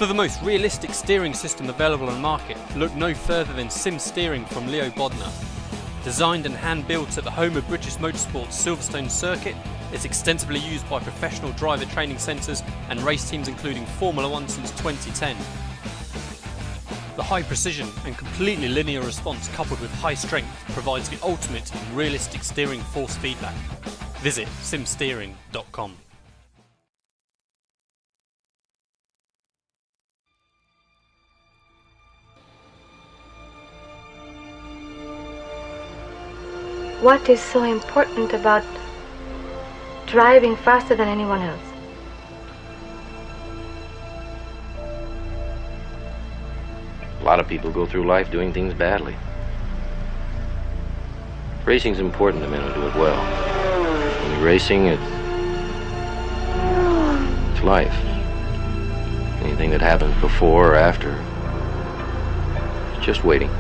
For the most realistic steering system available on the market, look no further than Sim Steering from Leo Bodnar. Designed and hand-built at the home of British Motorsport's Silverstone circuit, it's extensively used by professional driver training centres and race teams including Formula 1 since 2010. The high precision and completely linear response coupled with high strength provides the ultimate in realistic steering force feedback. Visit simsteering.com. What is so important about driving faster than anyone else? A lot of people go through life doing things badly. Racing's important to men who do it well. When you're racing, it's life. Anything that happens before or after, it's just waiting.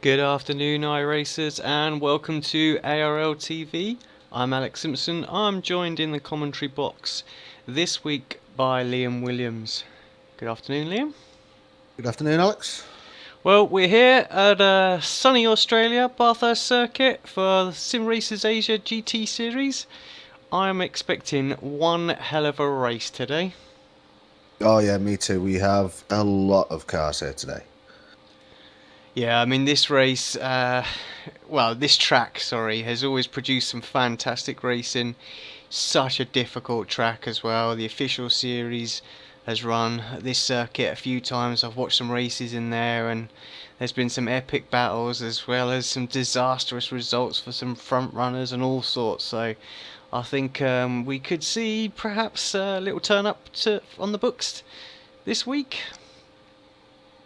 Good afternoon, iRacers, and welcome to ARL TV. I'm Alex Simpson. I'm joined in the commentary box this week by Liam Williams. Good afternoon, Liam. Good afternoon, Alex. Well, we're here at sunny Australia, Bathurst circuit for the Sim Racers Asia GT Series. I'm expecting one hell of a race today. Oh yeah, me too. We have a lot of cars here today. Yeah, I mean this race, this track, has always produced some fantastic racing. Such a difficult track as well. The official series has run this circuit a few times. I've watched some races in there, and there's been some epic battles as well as some disastrous results for some front runners and all sorts. So I think we could see perhaps a little turn up on the books this week.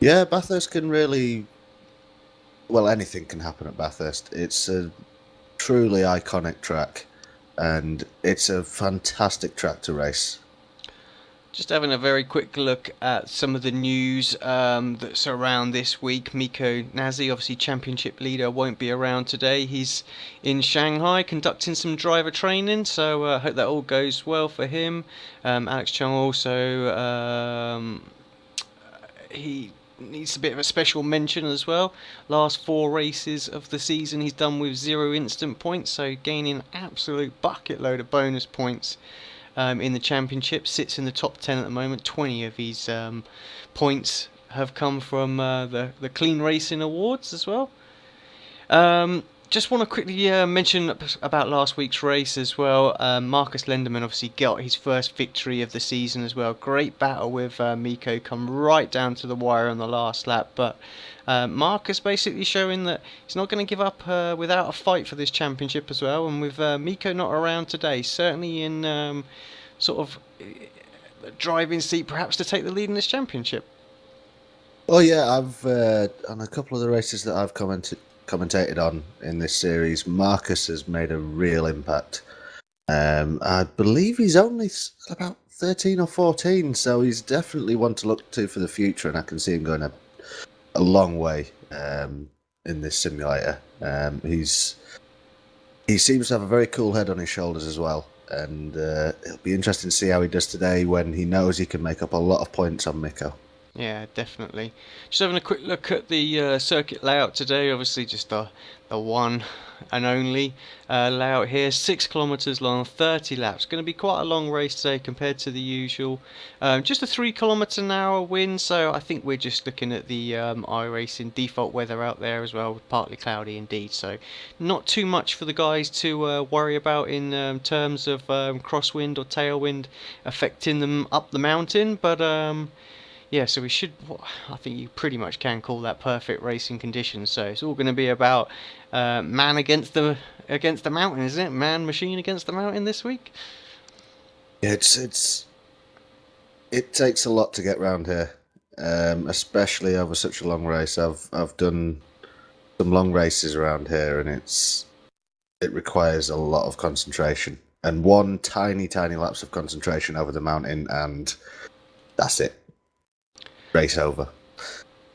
Yeah, Bathurst can really... Well, anything can happen at Bathurst. It's a truly iconic track, and it's a fantastic track to race. Just having a very quick look at some of the news that's around this week. Mikko Nazi, obviously championship leader, won't be around today. He's in Shanghai conducting some driver training, so I hope that all goes well for him. Alex Chung also, he needs a bit of a special mention as well. Last 4 races of the season he's done with 0 instant points, so gaining an absolute bucket load of bonus points in the championship. Sits in the top 10 at the moment. 20 of his points have come from the Clean Racing Awards as well. Just want to quickly mention about last week's race as well. Marcus Lenderman obviously got his first victory of the season as well. Great battle with Mikko, come right down to the wire on the last lap. But Marcus basically showing that he's not going to give up without a fight for this championship as well. And with Mikko not around today, certainly in sort of the driving seat perhaps to take the lead in this championship. Oh yeah, I've on a couple of the races that I've commentated on in this series, Marcus has made a real impact. I believe he's only about 13 or 14, so he's definitely one to look to for the future, and I can see him going a long way in this simulator. He seems to have a very cool head on his shoulders as well, and it'll be interesting to see how he does today when he knows he can make up a lot of points on Mikko. Yeah, definitely. Just having a quick look at the circuit layout today. Obviously, just the one and only layout here. 6 kilometers long, 30 laps. Going to be quite a long race today compared to the usual. Just a 3 kilometer an hour wind. So I think we're just looking at the iRacing default weather out there as well, partly cloudy indeed. So not too much for the guys to worry about in terms of crosswind or tailwind affecting them up the mountain, but. Yeah, so we should. I think you pretty much can call that perfect racing conditions. So it's all going to be about man against the mountain, isn't it? Man machine against the mountain this week. Yeah, it takes a lot to get round here, especially over such a long race. I've done some long races around here, and it requires a lot of concentration and one tiny lapse of concentration over the mountain, and that's it. Race over.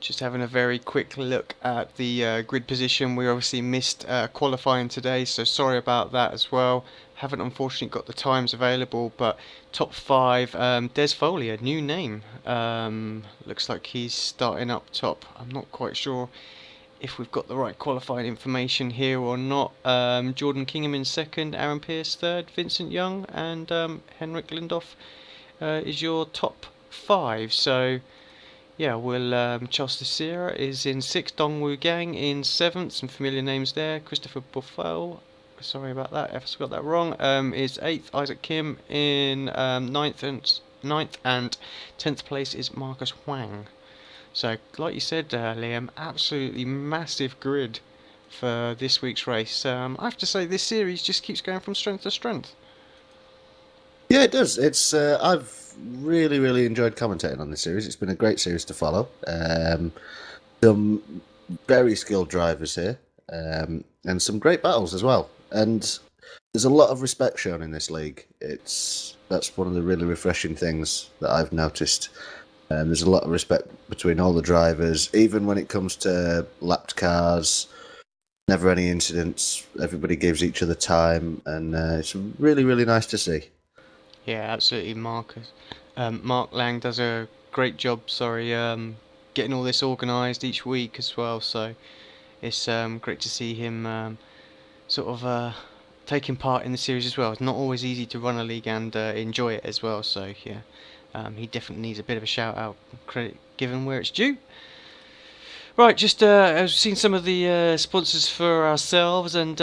Just having a very quick look at the grid position. We obviously missed qualifying today, so sorry about that as well. Haven't unfortunately got the times available, but top 5, Des Foley, a new name. Looks like he's starting up top. I'm not quite sure if we've got the right qualifying information here or not. Jordan Kingham in 2nd, Aaron Pearce 3rd, Vincent Young and Henrik Lindhoff is your top 5. So yeah, Charles Sierra is in 6th, Dongwoo Gang in 7th, some familiar names there. Christopher Buffel, sorry about that if I got that wrong, is 8th. Isaac Kim in 9th and 10th place is Marcus Hwang. So, like you said, Liam, absolutely massive grid for this week's race. I have to say, this series just keeps going from strength to strength. Yeah, it does. It's I've really enjoyed commentating on this series. It's been a great series to follow. Some very skilled drivers here, and some great battles as well. And there's a lot of respect shown in this league. That's one of the really refreshing things that I've noticed. There's a lot of respect between all the drivers, even when it comes to lapped cars. Never any incidents. Everybody gives each other time, and it's really nice to see. Yeah, absolutely, Marcus. Mark Lang does a great job. Getting all this organised each week as well. So it's great to see him taking part in the series as well. It's not always easy to run a league and enjoy it as well. So yeah, he definitely needs a bit of a shout out, credit given where it's due. Right, just I've seen some of the sponsors for ourselves and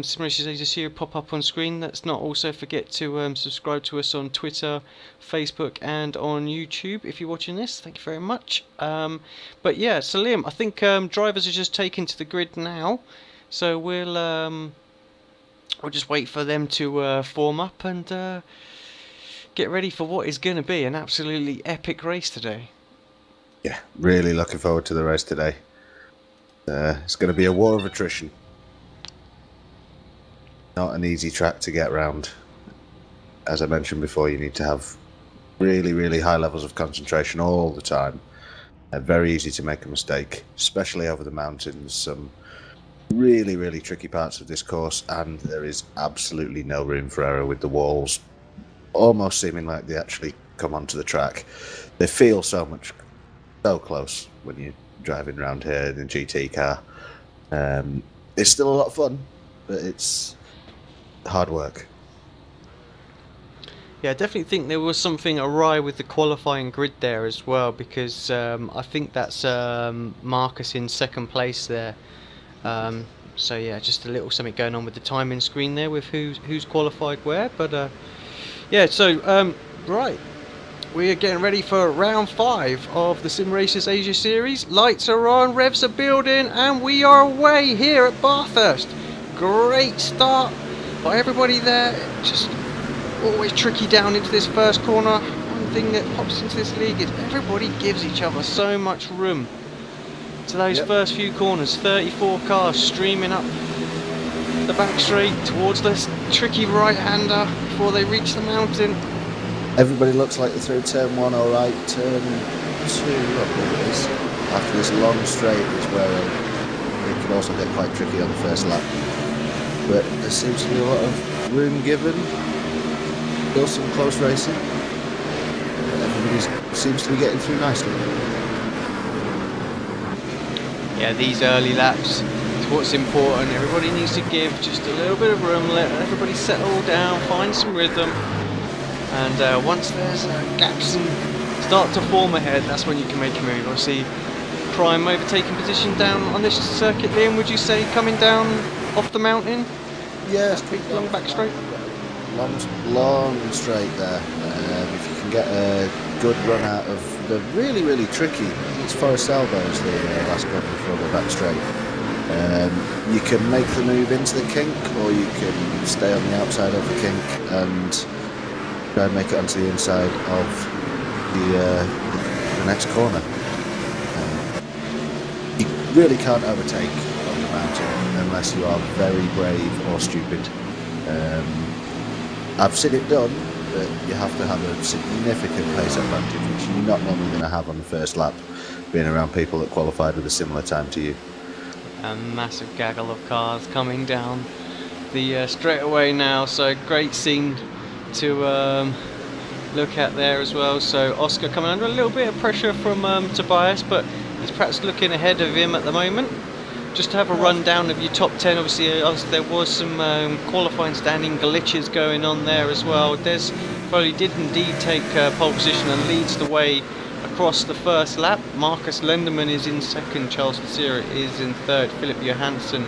Sim Racers Asia here pop up on screen. Let's not also forget to subscribe to us on Twitter, Facebook and on YouTube if you're watching this. Thank you very much. But yeah, so Liam, I think drivers are just taken to the grid now. So we'll just wait for them to form up and get ready for what is going to be an absolutely epic race today. Yeah, really looking forward to the race today. It's going to be a war of attrition. Not an easy track to get round. As I mentioned before, you need to have really high levels of concentration all the time. Very easy to make a mistake, especially over the mountains. Some really tricky parts of this course, and there is absolutely no room for error with the walls almost seeming like they actually come onto the track. They feel so close when you're driving around here in a GT car. It's still a lot of fun, but it's hard work. Yeah, I definitely think there was something awry with the qualifying grid there as well, because I think that's Marcus in 2nd place there. So yeah, just a little something going on with the timing screen there with who's qualified where. But yeah, so right. We are getting ready for round 5 of the Sim Racers Asia series. Lights are on, revs are building, and we are away here at Bathurst. Great start by everybody there. Just always tricky down into this first corner. One thing that pops into this league is everybody gives each other so much room to those first few corners. 34 cars streaming up the back straight towards this tricky right-hander before they reach the mountain. Everybody looks like they're through turn 1 all right. Turn 2, I believe it is. After this long straight is where it can also get quite tricky on the first lap. But there seems to be a lot of room given. Still some close racing. Everybody's seems to be getting through nicely. Yeah, these early laps is what's important. Everybody needs to give just a little bit of room, let everybody settle down, find some rhythm, and once there's gaps and start to form ahead, that's when you can make a move. Obviously, Prime overtaking position down on this circuit, Liam, would you say, coming down off the mountain? Yeah, Big long back straight. Long straight there. If you can get a good run out of the really tricky, it's Forest Salvo is the last one before the back straight. You can make the move into the kink, or you can stay on the outside of the kink and try and make it onto the inside of the next corner. You really can't overtake on the mountain unless you are very brave or stupid. I've seen it done, but you have to have a significant pace advantage, which you're not normally going to have on the first lap, being around people that qualified with a similar time to you. A massive gaggle of cars coming down the straightaway now, so great scene to look at there as well. So Oscar coming under a little bit of pressure from Tobias, but he's perhaps looking ahead of him at the moment. Just to have a rundown of your top 10, obviously there was some qualifying standing glitches going on there as well. Des Foley did indeed take pole position and leads the way across the first lap. Marcus Lenderman is in second, Charles Teixeira is in third, Philip Johansson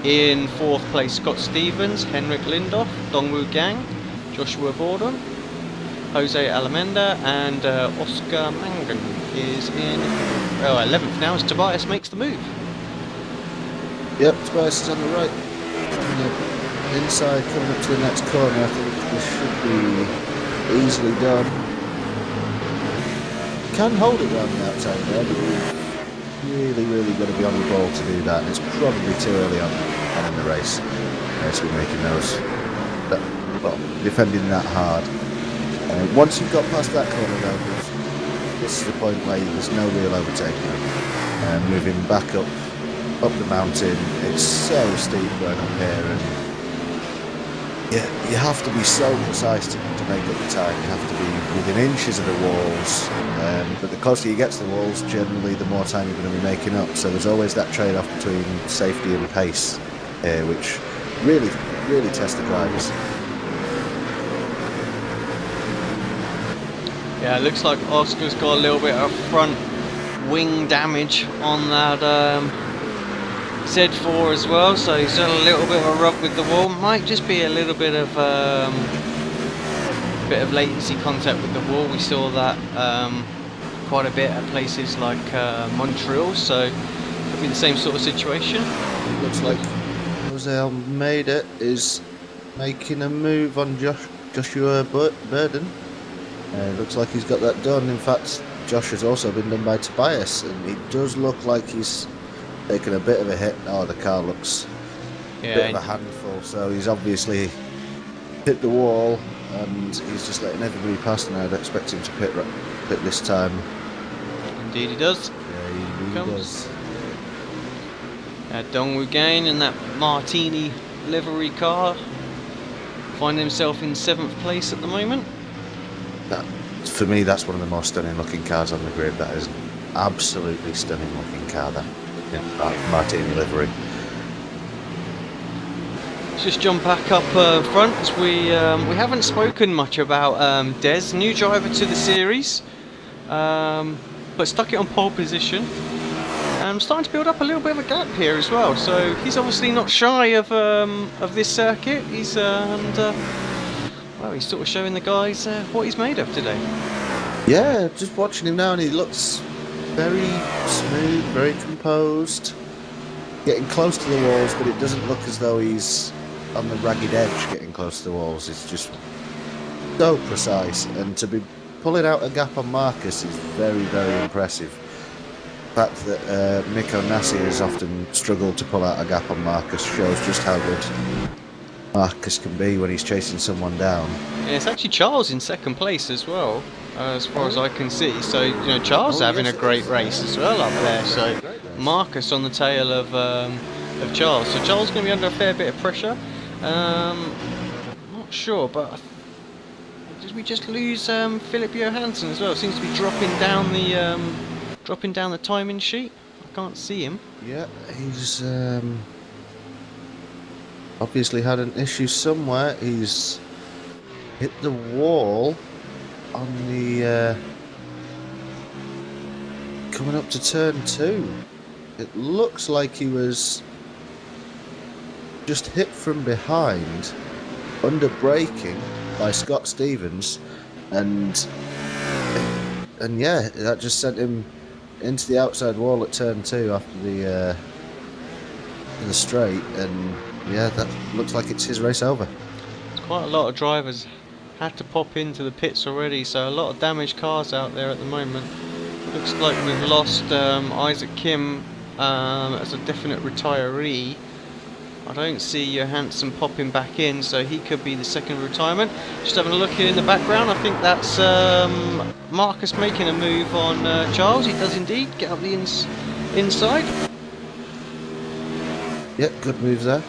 in fourth place, Scott Stevens, Henrik Lindhoff, Dongwoo Gang, Joshua Burdon, Jose Almeida, and Oscar Mangan is in 11th now as Tobias makes the move. Yep, Tobias is on the right. On the inside, coming up to the next corner. I think this should be easily done. Can hold it around the outside there, but you've really got to be on the ball to do that. And it's probably too early on in the race to be making those, defending that hard. Once you've got past that corner, though, this is the point where there's no real overtaking. Moving back up the mountain, it's so steep going up here, and you have to be so precise to make up the time. You have to be within inches of the walls, but the closer you get to the walls, generally the more time you're going to be making up. So there's always that trade-off between safety and pace, which really tests the drivers. Yeah, it looks like Oscar's got a little bit of front wing damage on that Z4 as well, so he's done a little bit of a rub with the wall. Might just be a little bit of latency contact with the wall. We saw that quite a bit at places like Montreal, so could be the same sort of situation. It looks like Jose Almeida is making a move on Joshua Burdon. Looks like he's got that done. In fact, Josh has also been done by Tobias, and it does look like he's taken a bit of a hit. Oh, the car looks a bit of a handful, so he's obviously hit the wall, and he's just letting everybody past, and I'd expect him to pit this time. Indeed he does. Yeah, he really does. Dongwoo Gain in that Martini livery car, finding himself in 7th place at the moment. For me, that's one of the most stunning looking cars on the grid. That is an absolutely stunning looking car, that Martini livery. Let's just jump back up front, as we haven't spoken much about Des, new driver to the series, but stuck it on pole position. Starting to build up a little bit of a gap here as well, so he's obviously not shy of this circuit. He's he's sort of showing the guys what he's made of today. Yeah, just watching him now, and he looks very smooth, very composed, getting close to the walls, but it doesn't look as though he's on the ragged edge getting close to the walls. It's just so precise, and to be pulling out a gap on Marcus is very impressive. The fact that Mikko Nassi has often struggled to pull out a gap on Marcus shows just how good Marcus can be when he's chasing someone down. Yeah, it's actually Charles in 2nd place as well, as far as I can see. So Charles having a great race as well up there. So Marcus on the tail of Charles. So Charles is going to be under a fair bit of pressure. Not sure, but we just lose Philip Johansson as well? Seems to be dropping down the timing sheet. I can't see him. Yeah, he's obviously had an issue somewhere. He's hit the wall on the coming up to turn 2. It looks like he was just hit from behind, under braking by Scott Stevens, and yeah, that just sent him into the outside wall at turn 2 after the straight, and yeah, that looks like it's his race over. Quite a lot of drivers had to pop into the pits already, so a lot of damaged cars out there at the moment. Looks like we've lost Isaac Kim as a definite retiree. I don't see Johansson popping back in, so he could be the second retirement. Just having a look here in the background, I think that's Marcus making a move on Charles. He does indeed get up the inside. Yep, good moves there.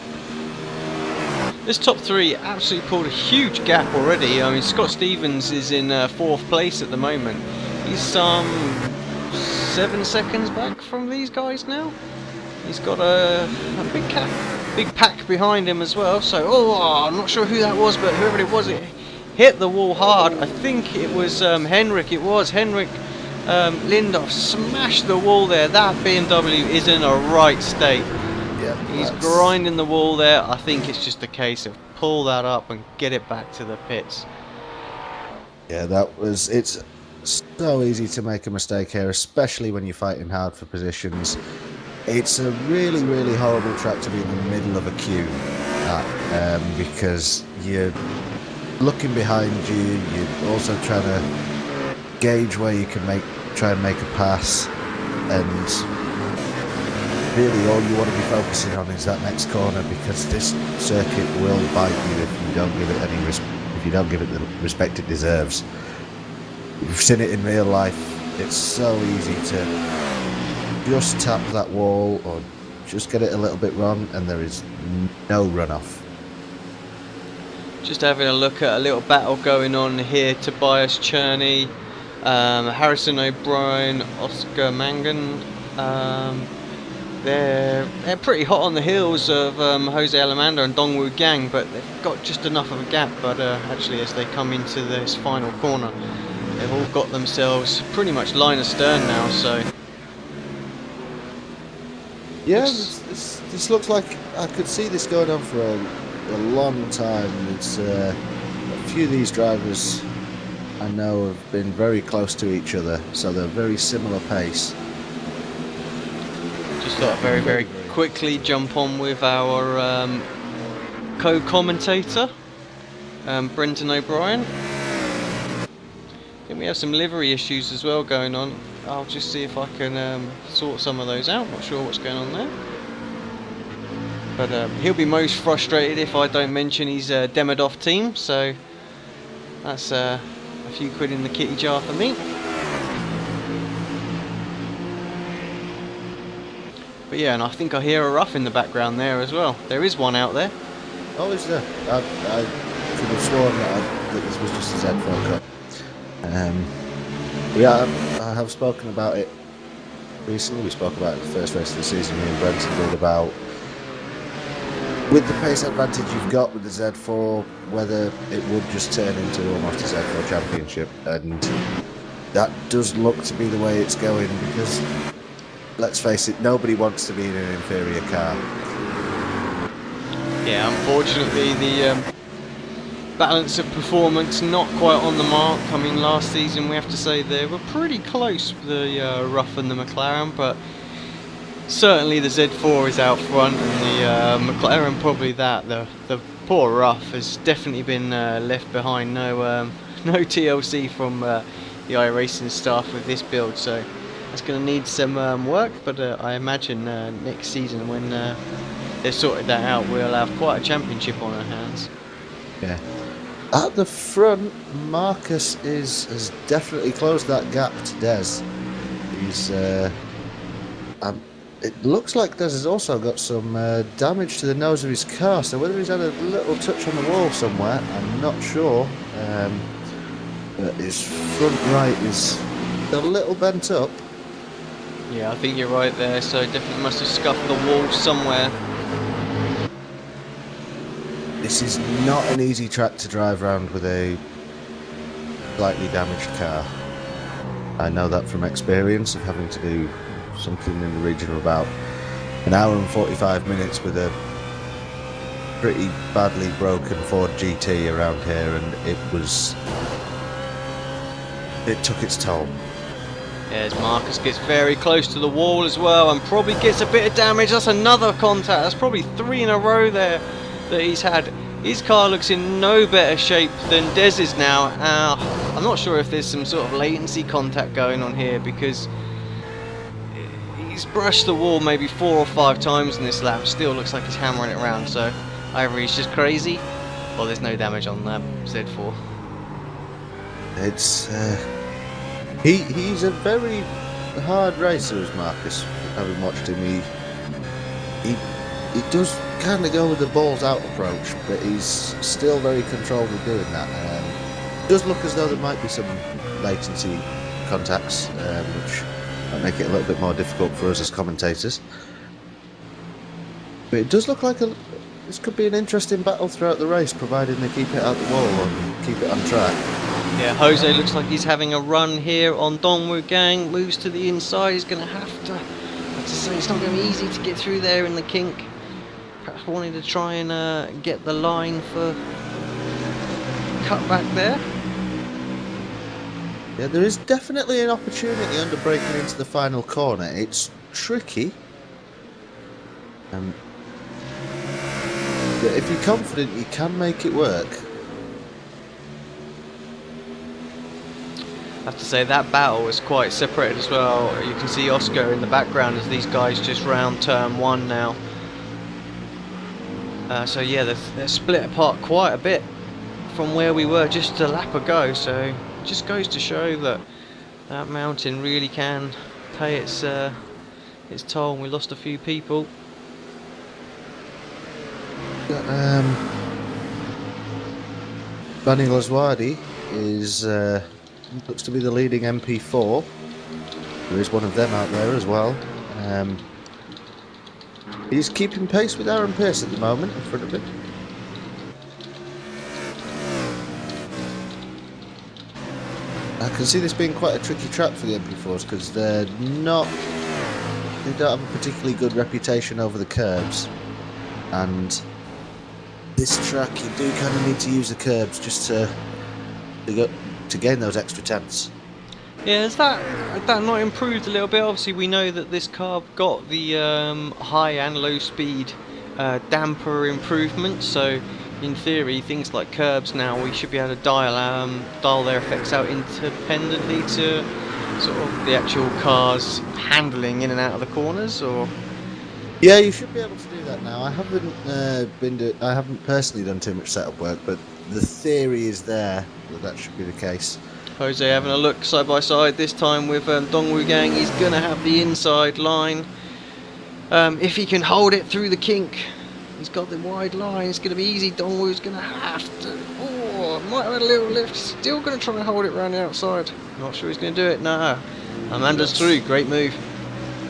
This top 3 absolutely pulled a huge gap already. I mean, Scott Stevens is in 4th place at the moment. He's some 7 seconds back from these guys now. He's got a big pack behind him as well. So, I'm not sure who that was, but whoever it was, it hit the wall hard. I think it was Henrik. It was Henrik Lindhoff smashed the wall there. That BMW is in a right state. Yeah, he's grinding the wall there. I think it's just a case of pull that up and get it back to the pits. Yeah, it's so easy to make a mistake here, especially when you're fighting hard for positions. It's a really, really horrible track to be in the middle of a queue at, because you're looking behind you, you're also trying to gauge where you can try and make a pass, and really all you want to be focusing on is that next corner, because this circuit will bite you if you don't give it the respect it deserves. We've seen it in real life. It's so easy to just tap that wall or just get it a little bit wrong, and there is no runoff. Just having a look at a little battle going on here. Tobias Czerny, Harrison O'Brien, Oscar Mangan. They're pretty hot on the heels of Jose Almeida and Dongwoo Gang, but they've got just enough of a gap. But actually, as they come into this final corner, they've all got themselves pretty much line astern now. So yeah, this looks like I could see this going on for a long time. It's a few of these drivers I know have been very close to each other, so they're very similar pace. Just thought I'd very, very quickly jump on with our co-commentator, Brendan O'Brien. I think we have some livery issues as well going on. I'll just see if I can sort some of those out. Not sure what's going on there. But he'll be most frustrated if I don't mention his Demidov team, so that's a few quid in the kitty jar for me. But yeah, and I think I hear a rough in the background there as well. There is one out there. Oh, is there? I could have sworn that this was just a Z4 Cup. Yeah, I have spoken about it recently. We spoke about it the first race of the season. Me and Brenton did about, with the pace advantage you've got with the Z4, whether it would just turn into almost a Z4 championship, and that does look to be the way it's going, because let's face it, nobody wants to be in an inferior car. Yeah, unfortunately the balance of performance not quite on the mark. I mean, last season we have to say they were pretty close, the Rough and the McLaren, but certainly the Z4 is out front, and the McLaren probably that. The poor Rough has definitely been left behind. No TLC from the iRacing staff with this build, so that's going to need some work, but I imagine next season when they've sorted that out, we'll have quite a championship on our hands. Yeah. At the front, Marcus has definitely closed that gap to Des. He's it looks like Des has also got some damage to the nose of his car, so whether he's had a little touch on the wall somewhere, I'm not sure. but his front right is a little bent up. Yeah, I think you're right there, so definitely must have scuffed the wall somewhere. This is not an easy track to drive around with a slightly damaged car. I know that from experience of having to do something in the region of about an hour and 45 minutes with a pretty badly broken Ford GT around here, and it took its toll. Yes, Marcus gets very close to the wall as well and probably gets a bit of damage. That's another contact. That's probably 3 in a row there that he's had. His car looks in no better shape than Dez's now. I'm not sure if there's some sort of latency contact going on here, because he's brushed the wall maybe 4 or 5 times in this lap. Still looks like he's hammering it around, so either he's just crazy or there's no damage on Z4. It's he's a very hard racer, as Marcus. Having watched him, he does kind of go with the balls out approach, but he's still very controlled with doing that. It does look as though there might be some latency contacts, which might make it a little bit more difficult for us as commentators. But it does look like this could be an interesting battle throughout the race, providing they keep it out the wall and keep it on track. Yeah, Jose looks like he's having a run here on Dongwu Gang, moves to the inside. He's going to have to say it's not going to be easy to get through there in the kink. Perhaps wanting to try and get the line for cut back there. Yeah, there is definitely an opportunity under braking into the final corner. It's tricky. But if you're confident, you can make it work. I have to say that battle is quite separated as well. You can see Oscar in the background as these guys just round turn 1 now. So yeah, they're split apart quite a bit from where we were just a lap ago. So it just goes to show that that mountain really can pay its toll. We lost a few people. Bani Laswadi is looks to be the leading MP4. There is one of them out there as well. He's keeping pace with Aaron Pearce at the moment in front of him. I can see this being quite a tricky track for the MP4s, because they don't have a particularly good reputation over the curbs, and this track you do kind of need to use the curbs just to gain those extra tenths. Yeah, has that not improved a little bit? Obviously we know that this car got the high and low speed damper improvement, so in theory things like curbs now we should be able to dial their effects out independently to sort of the actual car's handling in and out of the corners, or? Yeah, you should be able to do that now. I haven't I haven't personally done too much setup work, but the theory is there that should be the case. Jose having a look side by side this time with Dongwu Gang. He's going to have the inside line. If he can hold it through the kink, he's got the wide line. It's going to be easy. Dongwu's going to have to. Oh, might have had a little lift. Still going to try and hold it around the outside. Not sure he's going to do it. No. Amanda's through. Great move.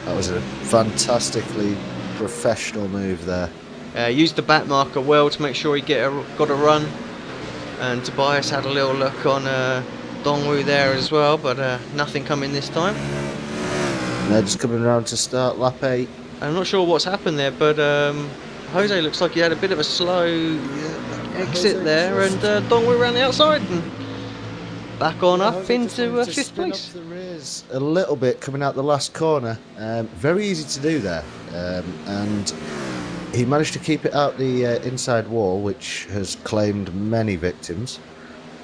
That was a fantastically professional move there. Used the back marker well to make sure he got a run. And Tobias had a little look on Dongwu there as well, but nothing coming this time. And they're just coming around to start lap 8. I'm not sure what's happened there, but Jose looks like he had a bit of a slow exit there, and Dongwu around the outside and back on up into 5th place. Up the rears a little bit coming out the last corner. Very easy to do there, and he managed to keep it out the inside wall, which has claimed many victims.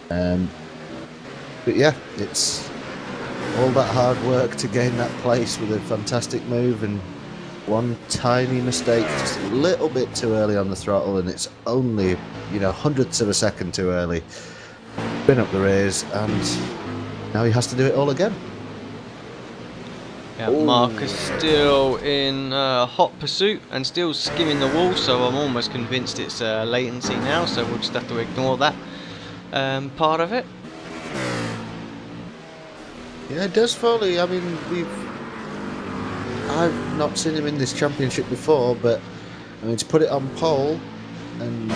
But yeah, it's all that hard work to gain that place with a fantastic move, and one tiny mistake, just a little bit too early on the throttle, and it's only, hundredths of a second too early. Been up the rears, and now he has to do it all again. Yeah, Marcus still in hot pursuit and still skimming the wall, so I'm almost convinced it's latency now, so we'll just have to ignore that part of it. Yeah, Des Foley. I mean, I've not seen him in this championship before, but I mean, to put it on pole, and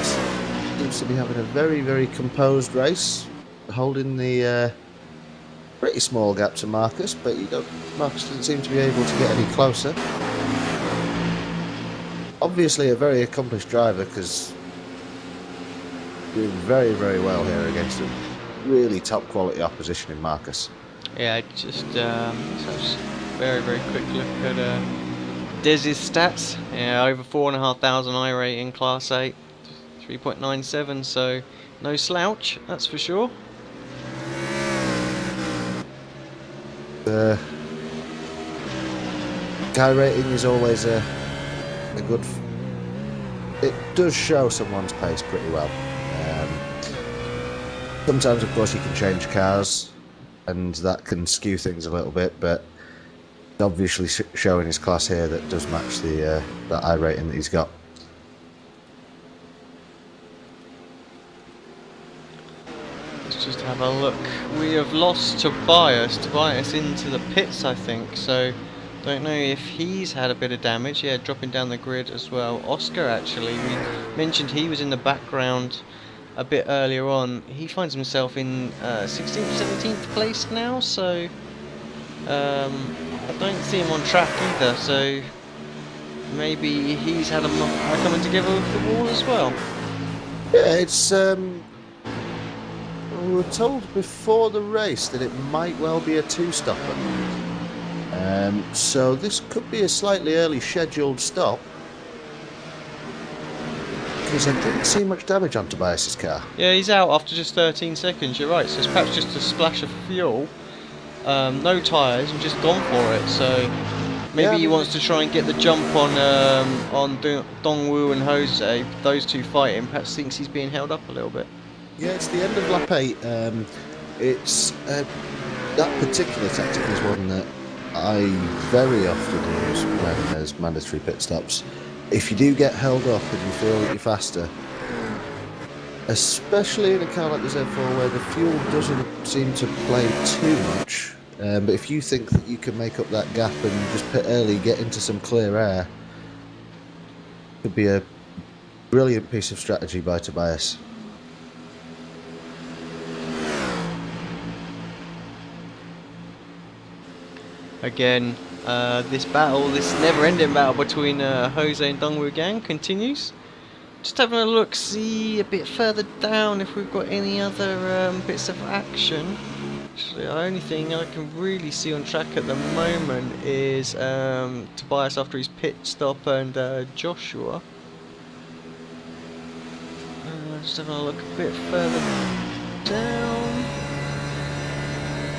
seems to be having a very, very composed race, holding the pretty small gap to Marcus, but Marcus doesn't seem to be able to get any closer. Obviously, a very accomplished driver, because doing very, very well here against a really top quality opposition in Marcus. Yeah, just very, very quick look at Dez's stats. Yeah, over 4,500 I rate in Class 8, 3.97, so no slouch, that's for sure. Guy rating is always a good. It does show someone's pace pretty well. Sometimes, of course, you can change cars, and that can skew things a little bit. But obviously, showing his class here that does match the I rating that he's got. Let's just have a look. We have lost Tobias into the pits, I think, so don't know if he's had a bit of damage. Yeah, dropping down the grid as well. Oscar, actually, we mentioned he was in the background a bit earlier on. He finds himself in 16th, 17th place now, so I don't see him on track either, so maybe he's had a coming together with the wall as well. Yeah, it's we were told before the race that it might well be a two-stopper. So this could be a slightly early scheduled stop, because I didn't see much damage on Tobias's car. Yeah, he's out after just 13 seconds, you're right, so it's perhaps just a splash of fuel, no tyres, and just gone for it, so maybe he wants to try and get the jump on Dongwoo and Jose, those two fighting, perhaps thinks he's being held up a little bit. Yeah, it's the end of lap 8. It's that particular tactic is one that I very often use when there's mandatory pit stops. If you do get held up and you feel that you're faster, especially in a car like the Z4 where the fuel doesn't seem to play too much, but if you think that you can make up that gap and just pit early, get into some clear air, could be a brilliant piece of strategy by Tobias. Again, this never-ending battle between Jose and Dongwoo Gang continues. Just having a look, see a bit further down if we've got any other bits of action. Actually, the only thing I can really see on track at the moment is Tobias after his pit stop and Joshua. Just having a look a bit further down.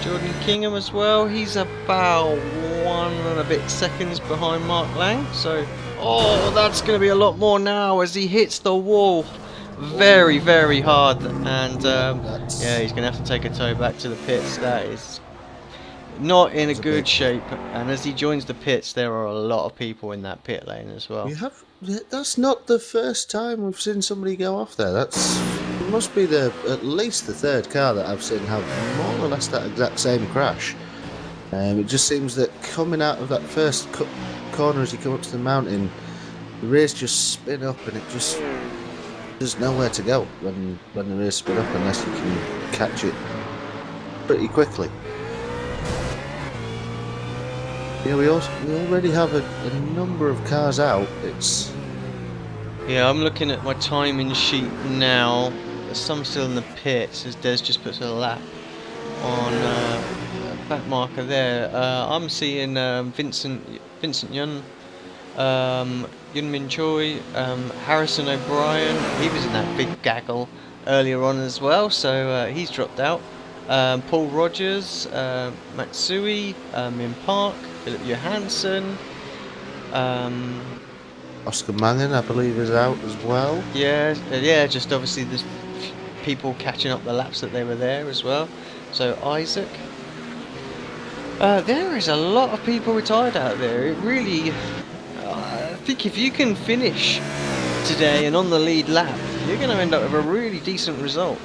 Jordan Kingham as well, he's about 1 and a bit seconds behind Mark Lang, so that's going to be a lot more now as he hits the wall very, very hard, and yeah, he's going to have to take a tow back to the pits. That is not in a good shape, and as he joins the pits there are a lot of people in that pit lane as well. That's not the first time we've seen somebody go off there. It must be at least the third car that I've seen have more or less that exact same crash. It just seems that coming out of that first corner as you come up to the mountain, the rears just spin up and there's nowhere to go when the rears spin up unless you can catch it pretty quickly. Yeah, we already have a number of cars out. Yeah, I'm looking at my timing sheet now. There's some still in the pits as Des just puts a lap on back marker there. I'm seeing Vincent Yun, Yunmin Choi, Harrison O'Brien. He was in that big gaggle earlier on as well, so he's dropped out. Paul Rogers, Matsui, Min Park, Philip Johansson, Oscar Mangan, I believe, is out as well. Yeah, just obviously there's people catching up the laps that they were there as well. So Isaac. There is a lot of people retired out there. It really, I think if you can finish today and on the lead lap, you're going to end up with a really decent result.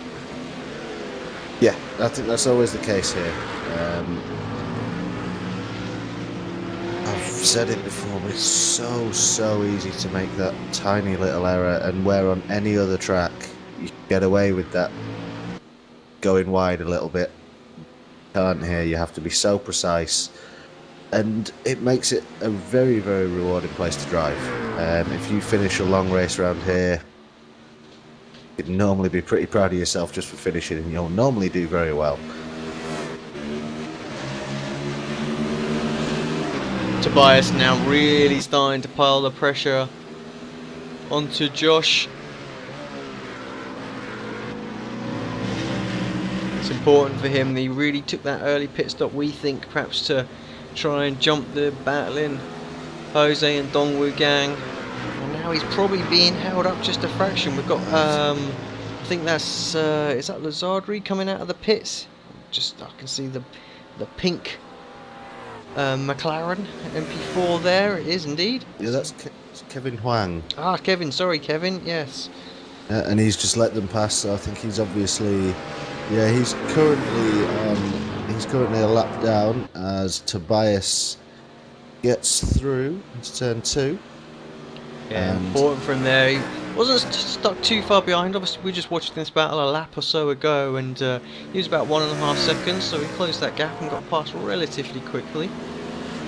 Yeah. I think that's always the case here. I've said it before, but it's so easy to make that tiny little error, and where on any other track you can get away with that going wide a little bit. Can't here. You have to be so precise, and it makes it a very rewarding place to drive. If you finish a long race around here, you'd normally be pretty proud of yourself just for finishing, and you'll normally do very well. Tobias now really starting to pile the pressure onto Josh. It's important for him that he really took that early pit stop, we think, perhaps to try and jump the battling Jose and Dongwu gang. And now he's probably being held up just a fraction. We've got, I think that's, is that Lazardri coming out of the pits? I can see the pink McLaren MP4 there. It is indeed. Yeah, that's Kevin Hwang. Ah, Kevin, sorry Kevin, yes. And he's just let them pass, so I think he's obviously... Yeah, he's currently a lap down as Tobias gets through into turn 2. Yeah, important for him there. He wasn't stuck too far behind. Obviously, we just watched this battle a lap or so ago, and he was about 1.5 seconds, so he closed that gap and got past relatively quickly.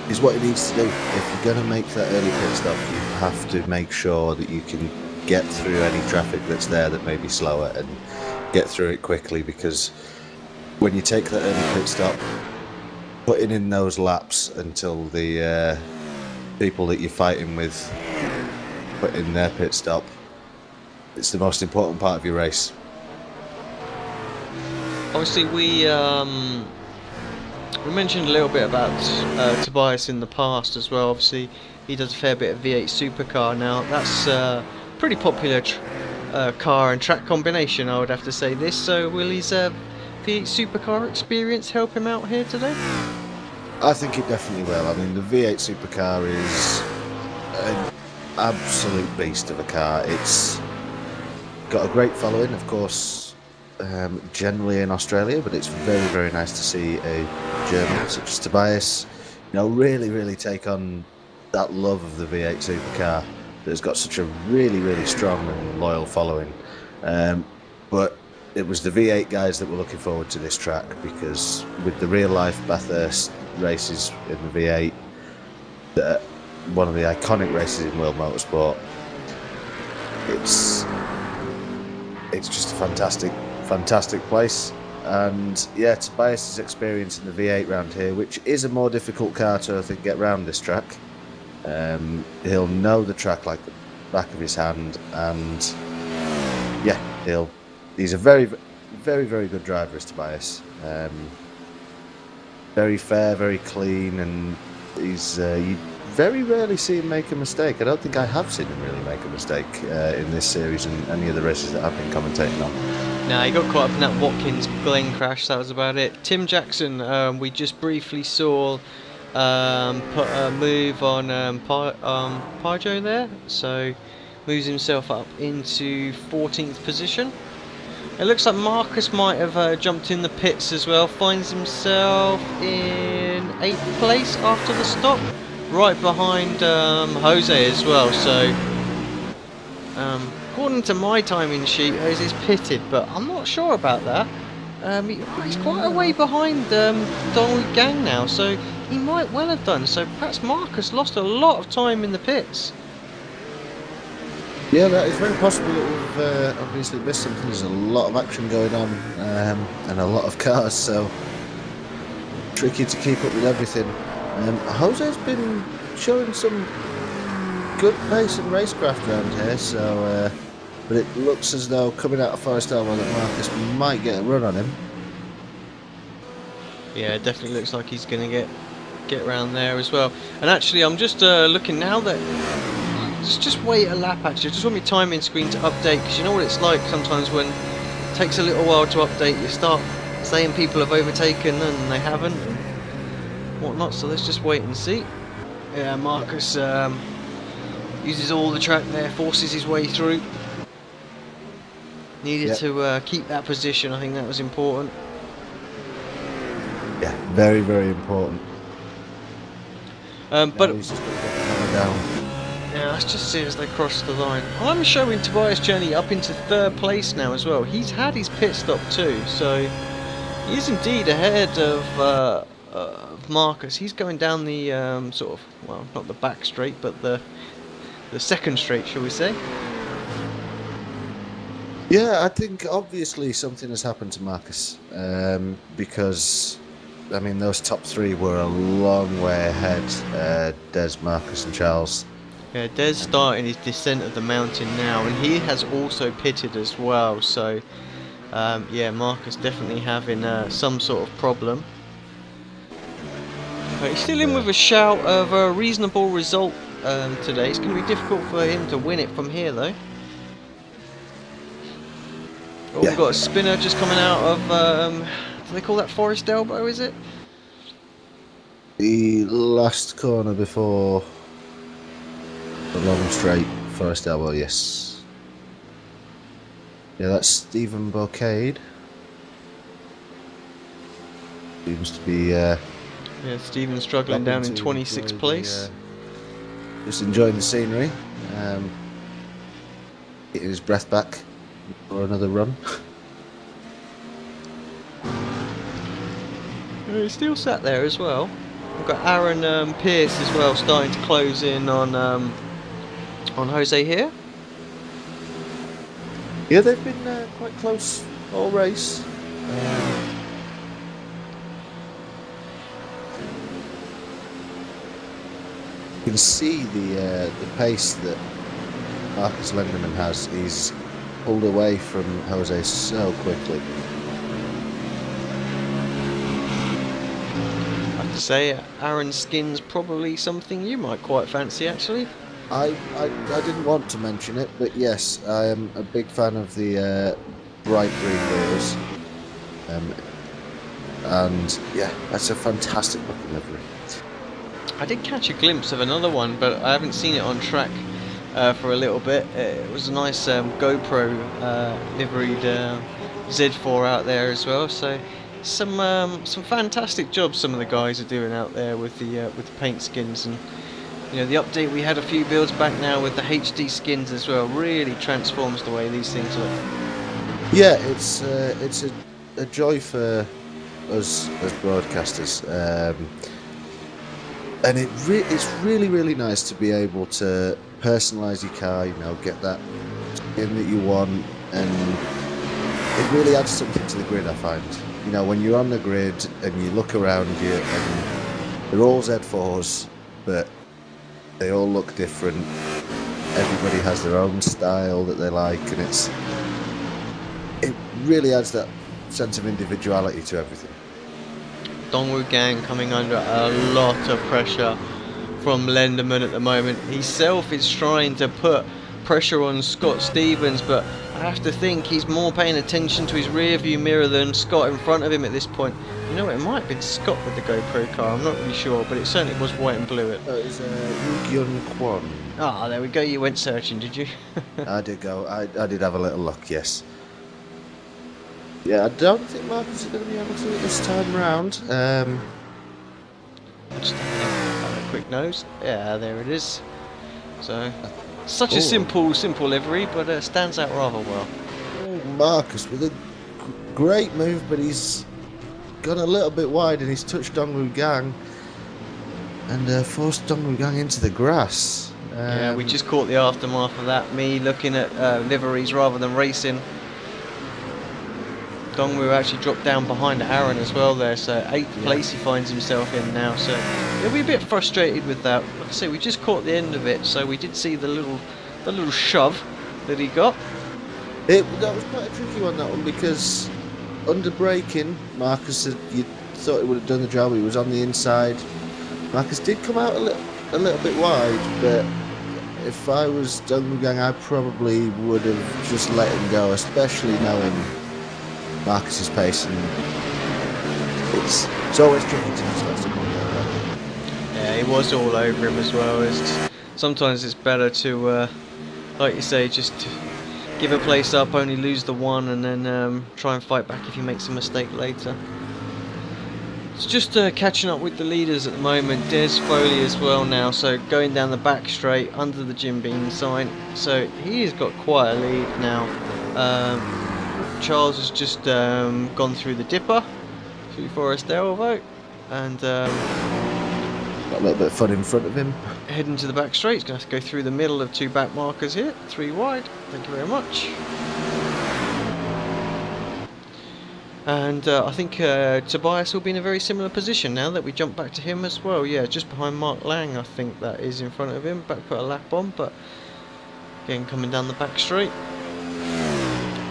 Is what he needs to do. If you're going to make that early pit stop, you have to make sure that you can get through any traffic that's there that may be slower and get through it quickly, because when you take that early pit stop, putting in those laps until the people that you're fighting with put in their pit stop, it's the most important part of your race. Obviously, we mentioned a little bit about Tobias in the past as well. Obviously, he does a fair bit of V8 supercar now. That's pretty popular car and track combination, I would have to say this. So will his V8 supercar experience help him out here today? I think it definitely will. I mean, the V8 supercar is an absolute beast of a car. It's got a great following, of course, generally in Australia, but it's very nice to see a German such as Tobias, really take on that love of the V8 supercar that has got such a really strong and loyal following. But it was the V8 guys that were looking forward to this track, because with the real life Bathurst races in the V8, that one of the iconic races in world motorsport, it's just a fantastic place. And yeah, Tobias' experience in the V8 round here, which is a more difficult car to, I think, get round this track. He'll know the track like the back of his hand, and yeah, he's a very good driver, is Tobias. Very fair, very clean, and you very rarely see him make a mistake. I don't think I have seen him really make a mistake in this series and any of the races that I've been commentating on. No, he got caught up in that Watkins Glen crash, that was about it. Tim Jackson, we just briefly saw put a move on Pajo there, so moves himself up into 14th position. It looks like Marcus might have jumped in the pits as well, finds himself in 8th place after the stop, right behind Jose as well. So according to my timing sheet, Jose's pitted, but I'm not sure about that. He's quite a way behind Dongwu Gang now, so he might well have done. So perhaps Marcus lost a lot of time in the pits. Yeah, that is very possible that we've obviously missed something. There's a lot of action going on and a lot of cars, so tricky to keep up with everything. Jose's been showing some good pace and racecraft around here, so but it looks as though coming out of Forest Elbow that Marcus might get a run on him. Yeah, it definitely looks like he's going to get around there as well. And actually, I'm just looking now that just wait a lap. Actually, I just want my timing screen to update, because you know what it's like sometimes when it takes a little while to update. You start saying people have overtaken and they haven't and whatnot. So let's just wait and see. Yeah, Marcus uses all the track there, forces his way through. Needed to keep that position. I think that was important. Very, very important. But Now he's just got to get the hammer down. yeah, let's just see as they cross the line. I'm showing Tobias Czerny up into 3rd place now as well. He's had his pit stop too, so he is indeed ahead of Marcus. He's going down the sort of, well, not the back straight, but the second straight, shall we say? Yeah, I think obviously something has happened to Marcus, because, I mean, those top 3 were a long way ahead, Des, Marcus and Charles. Yeah, Des starting his descent of the mountain now, and he has also pitted as well, so yeah, Marcus definitely having some sort of problem. But he's still in with a shout of a reasonable result today. It's going to be difficult for him to win it from here though. Oh, Yeah. we've got a spinner just coming out of, do they call that Forest Elbow, is it? The last corner before the long straight, Forest Elbow, yes. Yeah, that's Stephen Bocade. Seems to be Yeah, Stephen struggling down in stopping to 26th enjoy place. just enjoying the scenery. Getting his breath back for another run. He's still sat there as well. We've got Aaron Pearce as well starting to close in on Jose here. Yeah, they've been quite close all race. You can see the pace that Marcus Lenderman has. He's pulled away from Jose so quickly. I have to say, Aaron's skin's probably something you might quite fancy actually. I didn't want to mention it, but yes, I am a big fan of the bright green wheels. And yeah, that's a fantastic looking livery. I did catch a glimpse of another one, but I haven't seen it on track for a little bit. It was a nice GoPro liveried Z4 out there as well. So some fantastic jobs some of the guys are doing out there with the paint skins, and you know the update we had a few builds back now with the HD skins as well really transforms the way these things look. Yeah, it's a joy for us as broadcasters. And it's really nice to be able to personalise your car, you know, get that skin that you want, and it really adds something to the grid, I find. You know, when you're on the grid and you look around you, and they're all Z4s, but they all look different. Everybody has their own style that they like, and it really adds that sense of individuality to everything. Dongwoo Gang coming under a lot of pressure from Lenderman at the moment. Himself is trying to put pressure on Scott Stevens, but I have to think he's more paying attention to his rear view mirror than Scott in front of him at this point. You know, it might have been Scott with the GoPro car, I'm not really sure, but it certainly was white and blue. It was Woo-Gyun Kwon. Ah, there we go, you went searching, did you? I did go. I did have a little look, yes. Yeah, I don't think Marcus is going to be able to this time round. Just have a quick nose. Yeah, there it is. So, such a Oh. simple livery, but stands out rather well. Marcus with a great move, but he's gone a little bit wide and he's touched Dongwoo Gang and forced Dongwoo Gang into the grass. Yeah, we just caught the aftermath of that. Me looking at liveries rather than racing. Dongwoo actually dropped down behind Aaron as well there, so 8th place he finds himself in now, so he'll be a bit frustrated with that. Like I say, we just caught the end of it, so we did see the little shove that he got. That was quite a tricky one, that one, because under braking, Marcus, you thought he would have done the job. He was on the inside. Marcus did come out a little bit wide, but if I was Dongwoo Gang, I probably would have just let him go, especially knowing Marcus's pace, and it's always tricky to just let someone go. Yeah, he was all over him as well. Sometimes it's better to, like you say, just give a place up, only lose the one, and then try and fight back if he makes a mistake later. It's just catching up with the leaders at the moment. Des Foley as well now, so going down the back straight under the Jim Beam sign. So he has got quite a lead now. Charles has just gone through the dipper, through Forest Delvo, and got a little bit of fun in front of him. heading to the back straight. He's going to have to go through the middle of 2 back markers here, 3 wide. Thank you very much. And I think Tobias will be in a very similar position now that we jump back to him as well. Yeah, just behind Mark Lang, I think that is in front of him. Back put a lap on, but again coming down the back straight.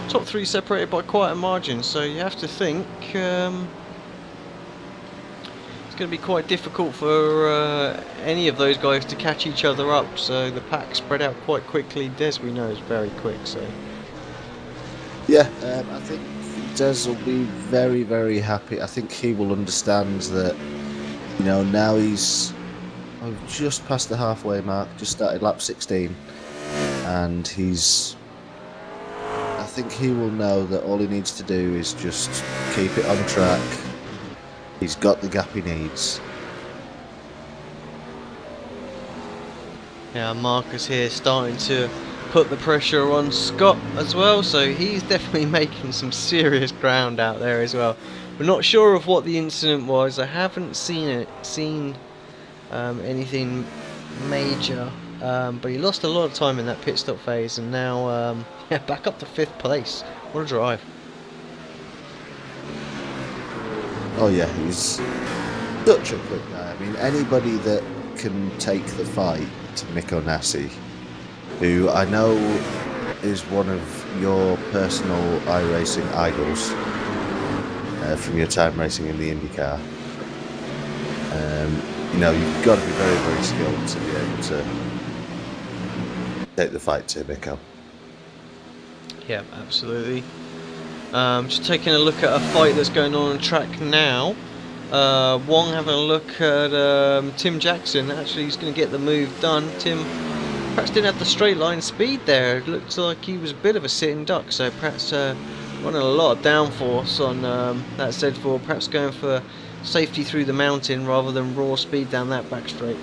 Top 3 separated by quite a margin, so you have to think it's going to be quite difficult for any of those guys to catch each other up. So the pack spread out quite quickly. Des, we know, is very quick. So yeah, I think Des will be very, very happy. I think he will understand that, you know, now he's just past the halfway mark, just started lap 16, and I think he will know that all he needs to do is just keep it on track. He's got the gap he needs. yeah, Marcus here starting to put the pressure on Scott as well, so he's definitely making some serious ground out there as well. We're not sure of what the incident was. I haven't seen anything major, but he lost a lot of time in that pit stop phase, and now yeah, back up to 5th place. What a drive. Oh yeah, he's such a quick guy. I mean, anybody that can take the fight to Mikko Nassi, who I know is one of your personal iRacing idols from your time racing in the IndyCar. You know, you've got to be very, very skilled to be able to take the fight to Mikko. Yeah, absolutely. Just taking a look at a fight that's going on track now. Hwang having a look at Tim Jackson. Actually, he's going to get the move done. Tim perhaps didn't have the straight line speed there. It looked like he was a bit of a sitting duck, so perhaps running a lot of downforce on that Z4, perhaps going for safety through the mountain rather than raw speed down that back straight.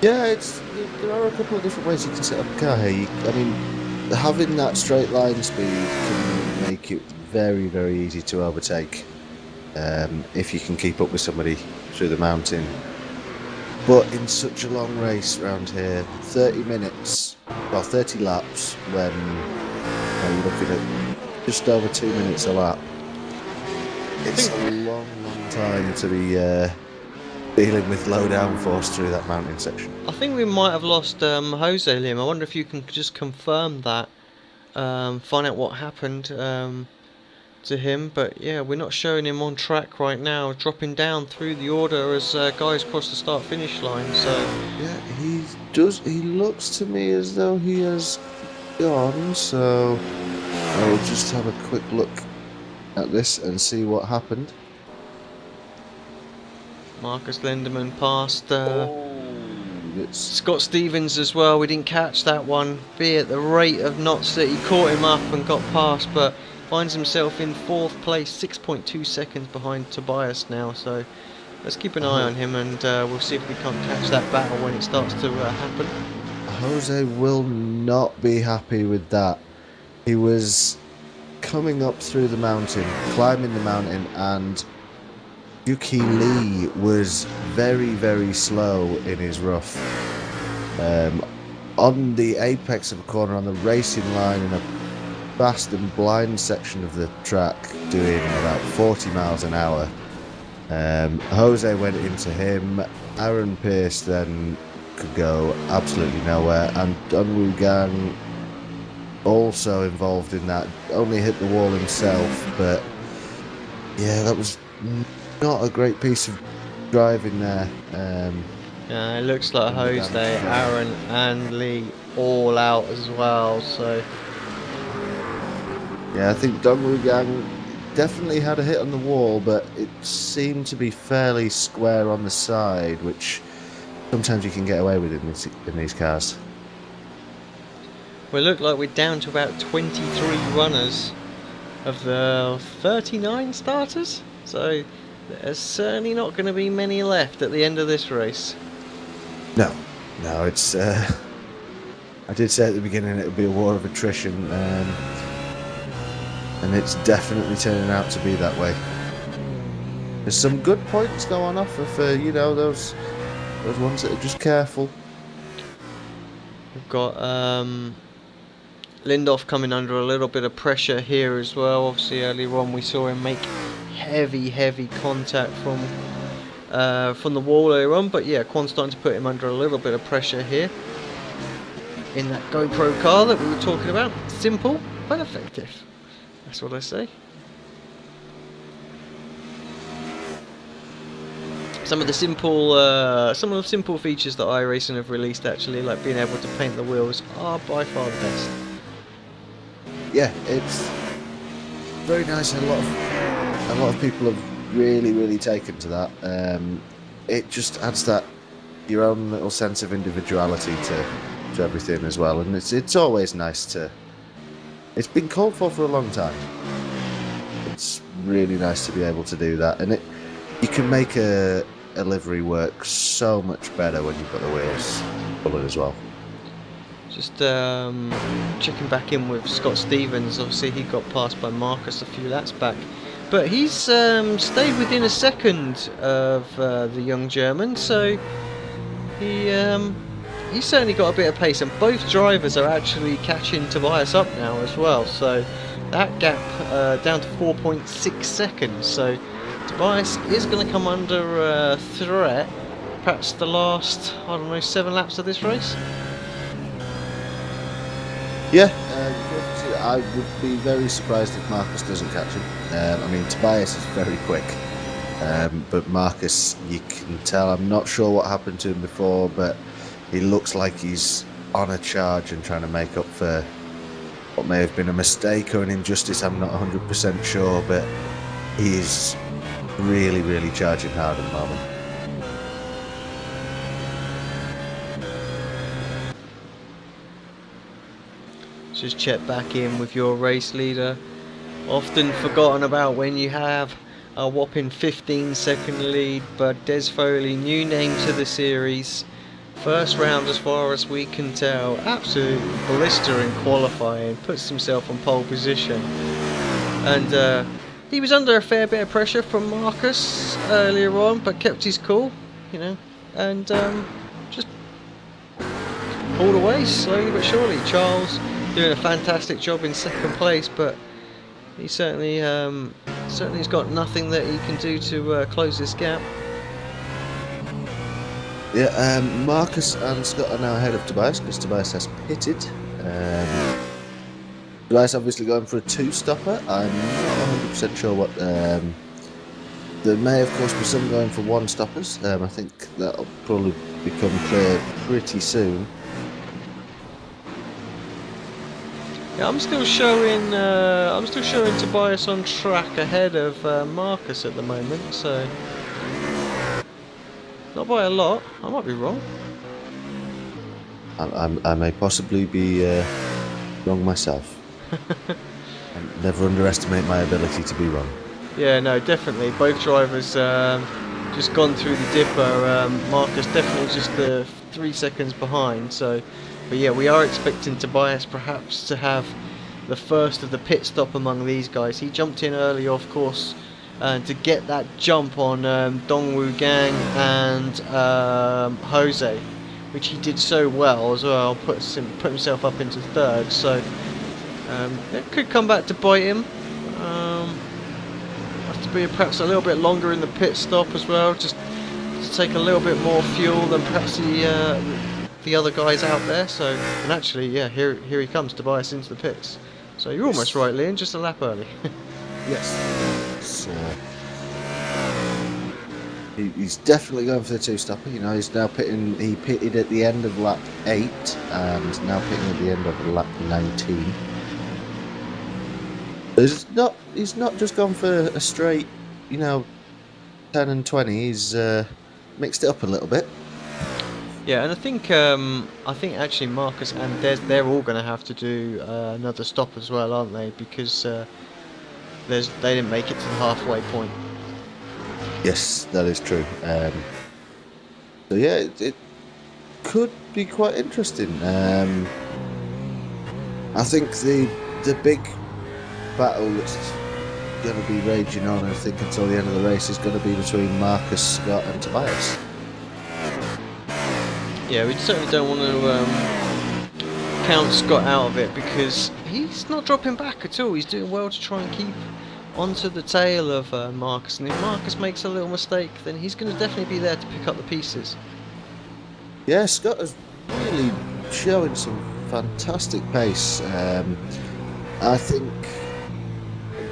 Yeah, there are a couple of different ways you can set up a car here. I mean, having that straight line speed can make it very, very easy to overtake if you can keep up with somebody through the mountain. But in such a long race around here, 30 minutes, well 30 laps, when you're looking at just over 2 minutes a lap, it's a long, long time to be dealing with low downforce through that mountain section. I think we might have lost Jose Lim. I wonder if you can just confirm that, find out what happened to him. But yeah, we're not showing him on track right now, dropping down through the order as guys cross the start-finish line. So yeah, he looks to me as though he has gone. So I'll just have a quick look at this and see what happened. Marcus Lindemann passed Scott Stevens as well. We didn't catch that one, be at the rate of knots that he caught him up and got past, but finds himself in 4th place, 6.2 seconds behind Tobias now. So let's keep an eye on him, and we'll see if we can't catch that battle when it starts to happen. Jose will not be happy with that. He was coming up through the mountain, climbing the mountain, and Yuki Lee was very, very slow in his rough. On the apex of a corner, on the racing line, in a fast and blind section of the track, doing about 40 miles an hour. Jose went into him. Aaron Pearce then could go absolutely nowhere, and Dongwoo Gang also involved in that, only hit the wall himself, but yeah, that was not a great piece of driving there. Yeah, it looks like Jose, Aaron and Lee all out as well, so yeah, I think Dongwoo Gang definitely had a hit on the wall, but it seemed to be fairly square on the side, which sometimes you can get away with in these cars. we look like we're down to about 23 runners of the 39 starters, so There's certainly not going to be many left at the end of this race. No, it's. I did say at the beginning it would be a war of attrition, and it's definitely turning out to be that way. There's some good points though on offer for those ones that are just careful. We've got Lindoff coming under a little bit of pressure here as well. Obviously earlier on we saw him make heavy contact from the wall earlier on, but yeah, Quan's starting to put him under a little bit of pressure here in that GoPro car that we were talking about. Simple but effective, that's what I say. Some of the simple features that iRacing have released, actually, like being able to paint the wheels, are by far the best. Yeah, it's very nice. A lot of people have really taken to that. It just adds that your own little sense of individuality to everything as well, and it's always nice to. It's been called for a long time. It's really nice to be able to do that, and you can make a livery work so much better when you've got the wheels coloured as well. Just checking back in with Scott Stevens. Obviously he got passed by Marcus a few laps back, but he's stayed within a second of the young German, so he's certainly got a bit of pace, and both drivers are actually catching Tobias up now as well, so that gap down to 4.6 seconds, so Tobias is going to come under threat, perhaps the last, 7 laps of this race. Yeah, I would be very surprised if Marcus doesn't catch him. Tobias is very quick, but Marcus, you can tell, I'm not sure what happened to him before, but he looks like he's on a charge and trying to make up for what may have been a mistake or an injustice. I'm not 100% sure, but he's really charging hard at the moment. Just check back in with your race leader. Often forgotten about when you have a whopping 15-second lead, but Des Foley, new name to the series. First round as far as we can tell. Absolutely blistering qualifying. Puts himself on pole position. And he was under a fair bit of pressure from Marcus earlier on, but kept his cool, and just pulled away slowly but surely. Charles doing a fantastic job in second place, but he certainly has got nothing that he can do to close this gap. Yeah, Marcus and Scott are now ahead of Tobias because Tobias has pitted. Tobias obviously going for a two-stopper. I'm not 100% sure what. There may, of course, be some going for one-stoppers. I think that'll probably become clear pretty soon. Yeah, I'm still showing Tobias on track ahead of Marcus at the moment, so not by a lot. I might be wrong. I may possibly be wrong myself. Never underestimate my ability to be wrong. Yeah, no, definitely. Both drivers just gone through the dipper. Marcus definitely just 3 seconds behind. So, but yeah, we are expecting Tobias perhaps to have the first of the pit stop among these guys. He jumped in early, of course, to get that jump on Dongwoo Gang and Jose, which he did so well as well. Put himself up into third. So it could come back to bite him. Have to be perhaps a little bit longer in the pit stop as well, just to take a little bit more fuel than perhaps the other guys out there. So, and actually, yeah, here he comes, Tobias into the pits. So you're almost right, Liam, just a lap early. Yes. He's definitely going for the two-stopper. He's now pitting. He pitted at the end of lap 8 and now pitting at the end of lap 19. He's not just gone for a straight, 10 and 20. He's mixed it up a little bit. Yeah, and I think actually Marcus and Des, they're all going to have to do another stop as well, aren't they? Because they didn't make it to the halfway point. Yes, that is true. So yeah, it could be quite interesting. I think the big battle that's going to be raging on, I think, until the end of the race is going to be between Marcus, Scott, and Tobias. Yeah, we certainly don't want to count Scott out of it, because he's not dropping back at all. He's doing well to try and keep onto the tail of Marcus, and if Marcus makes a little mistake, then he's going to definitely be there to pick up the pieces. Yeah, Scott is really showing some fantastic pace. I think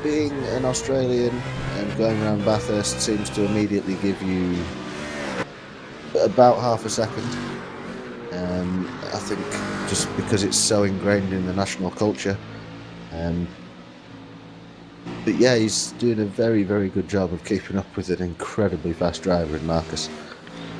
being an Australian and going around Bathurst seems to immediately give you about half a second. I think just because it's so ingrained in the national culture. But yeah, he's doing a very, very good job of keeping up with an incredibly fast driver in Marcus.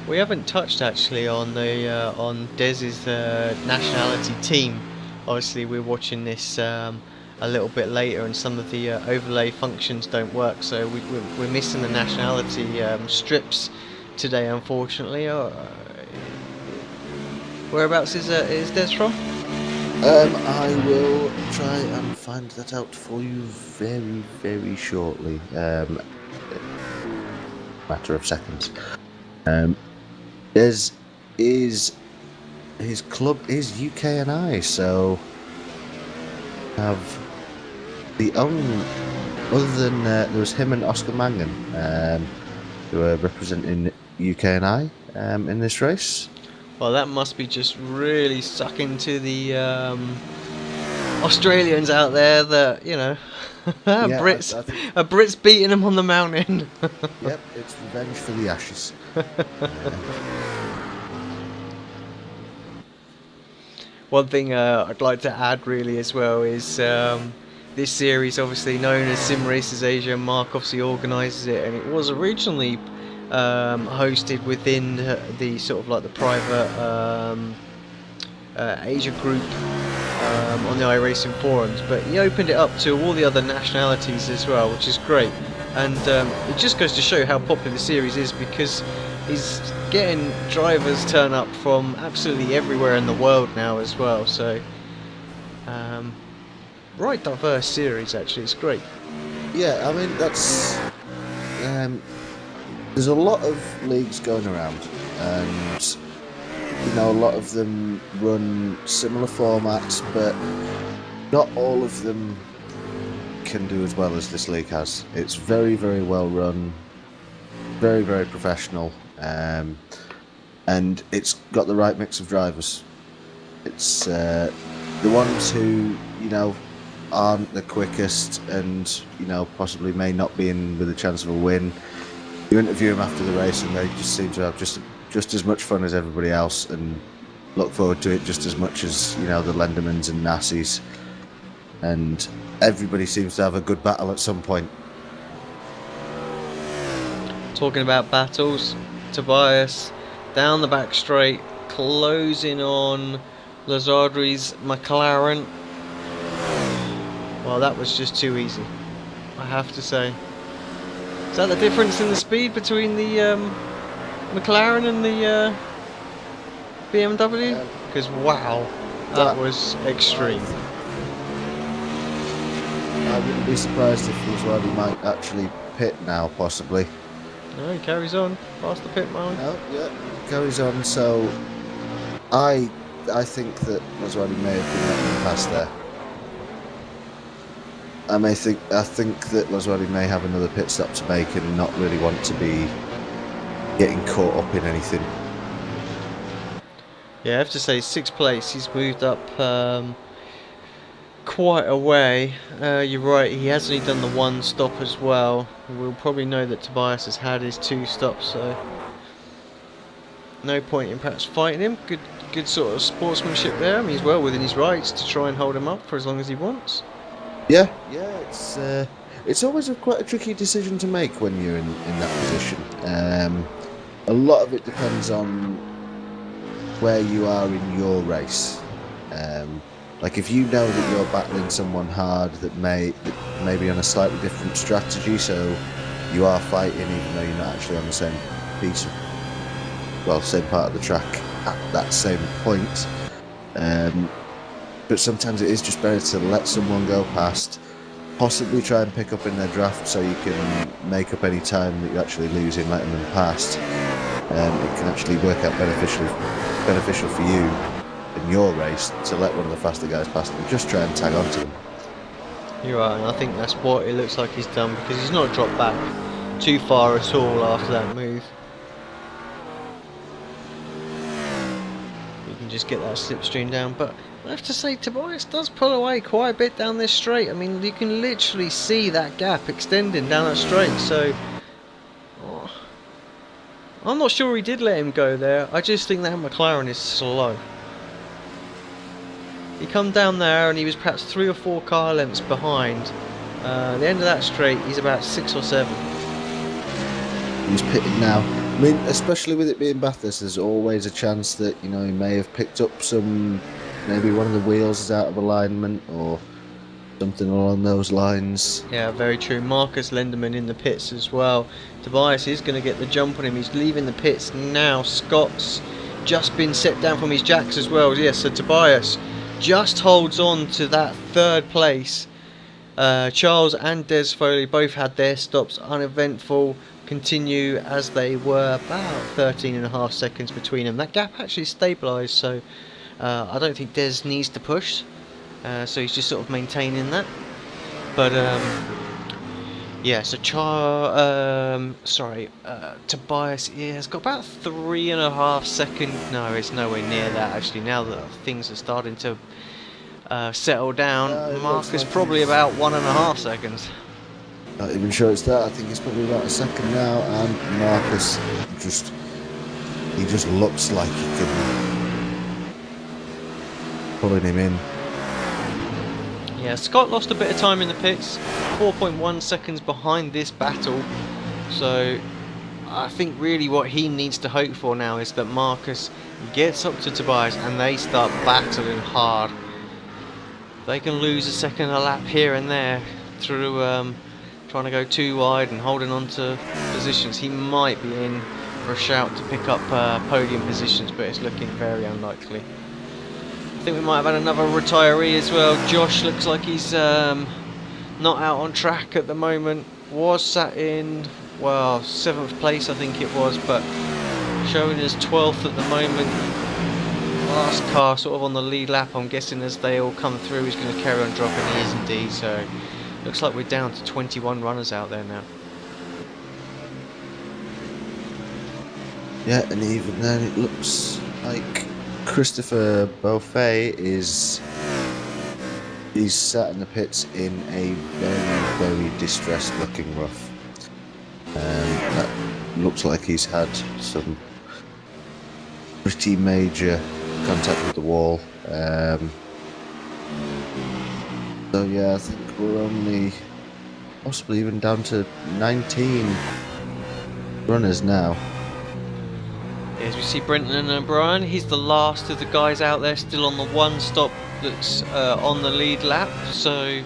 We haven't touched actually on the on Dez's nationality team. Obviously, we're watching this a little bit later, and some of the overlay functions don't work, so we're missing the nationality strips today, unfortunately. Whereabouts is Des from? I will try and find that out for you very, very shortly. Matter of seconds. His club is UKNI, so have the only other than there was him and Oscar Mangan who are representing UKNI in this race. Well, that must be just really sucking to the Australians out there that, you know, Brits beating them on the mountain. Yep, it's revenge for the Ashes. One thing I'd like to add really as well is this series, obviously known as Sim Races Asia, Mark obviously organises it, and it was originally hosted within the sort of like the private Asia group on the iRacing forums, but he opened it up to all the other nationalities as well, which is great. And it just goes to show how popular the series is, because he's getting drivers turn up from absolutely everywhere in the world now as well. So right diverse series, actually. It's great. Yeah, I mean, that's there's a lot of leagues going around, and you know, a lot of them run similar formats, but not all of them can do as well as this league has. It's very, very well run, very, very professional, and it's got the right mix of drivers. It's the ones who, you know, aren't the quickest and, you know, possibly may not be in with a chance of a win. You interview them after the race and they just seem to have just as much fun as everybody else and look forward to it just as much as, you know, the Lendermans and Nassies. And everybody seems to have a good battle at some point. Talking about battles, Tobias down the back straight, closing on Lazardri's McLaren. Well, that was just too easy, I have to say. Is that the difference in the speed between the McLaren and the BMW? Because wow, that was extreme. I wouldn't be surprised if Laswadi might actually pit now, possibly. No, he carries on past the pit line. Oh, yeah, carries on. So I think that Laswadi may have been letting him pass there. I think that Laswadi may have another pit stop to make and not really want to be getting caught up in anything. Yeah, I have to say, 6th place. He's moved up quite a way. You're right, he has only done the 1 stop as well. We'll probably know that Tobias has had his 2 stops, so no point in perhaps fighting him. Good sort of sportsmanship there. I mean, he's well within his rights to try and hold him up for as long as he wants. Yeah, it's always quite a tricky decision to make when you're in that position. A lot of it depends on where you are in your race. Like if you know that you're battling someone hard that may be on a slightly different strategy, so you are fighting even though you're not actually on the same piece of, well, same part of the track at that same point. But sometimes it is just better to let someone go past, possibly try and pick up in their draft so you can make up any time that you're actually losing, letting them past. It can actually work out beneficial for you in your race to let one of the faster guys past and just try and tag onto them. You're right, and I think that's what it looks like he's done, because he's not dropped back too far at all after that move. You can just get that slipstream down, but I have to say Tobias does pull away quite a bit down this straight. I mean, you can literally see that gap extending down that straight, so I'm not sure he did let him go there. I just think that McLaren is slow. He come down there and he was perhaps 3 or 4 car lengths behind. At the end of that straight, he's about 6 or 7. He's pitting now. I mean, especially with it being Bathurst, there's always a chance that, you know, he may have picked up some, maybe one of the wheels is out of alignment or something along those lines. Yeah, very true. Marcus Lenderman in the pits as well. Tobias is going to get the jump on him. He's leaving the pits now. Scott's just been set down from his jacks as well. Yes, so Tobias just holds on to that 3rd place. Charles and Des Foley both had their stops uneventful, continue as they were, about 13.5 seconds between them. That gap actually stabilised, so I don't think Des needs to push, so he's just sort of maintaining that. But yeah, so Tobias has got about 3.5 seconds. No, it's nowhere near that actually. Now that things are starting to settle down, Marcus like probably about 1.5 seconds. Not even sure it's that. I think it's probably about a second now, and Marcus he just looks like he can pulling him in. Yeah, Scott lost a bit of time in the pits, 4.1 seconds behind this battle, so I think really what he needs to hope for now is that Marcus gets up to Tobias and they start battling hard. They can lose a second a lap here and there through trying to go too wide and holding on to positions. He might be in for a shout to pick up podium positions, but it's looking very unlikely. I think we might have had another retiree as well. Josh looks like he's not out on track at the moment. Was sat in, well, 7th place I think it was, but showing as 12th at the moment. Last car sort of on the lead lap. I'm guessing as they all come through he's going to carry on dropping. He is indeed, so looks like we're down to 21 runners out there now. Yeah, and even then it looks like Christopher Beaufet he's sat in the pits in a very, very distressed looking rough. That looks like he's had some pretty major contact with the wall. So yeah, I think we're only possibly even down to 19 runners now. As we see Brenton and O'Brien, he's the last of the guys out there still on the one stop that's on the lead lap, so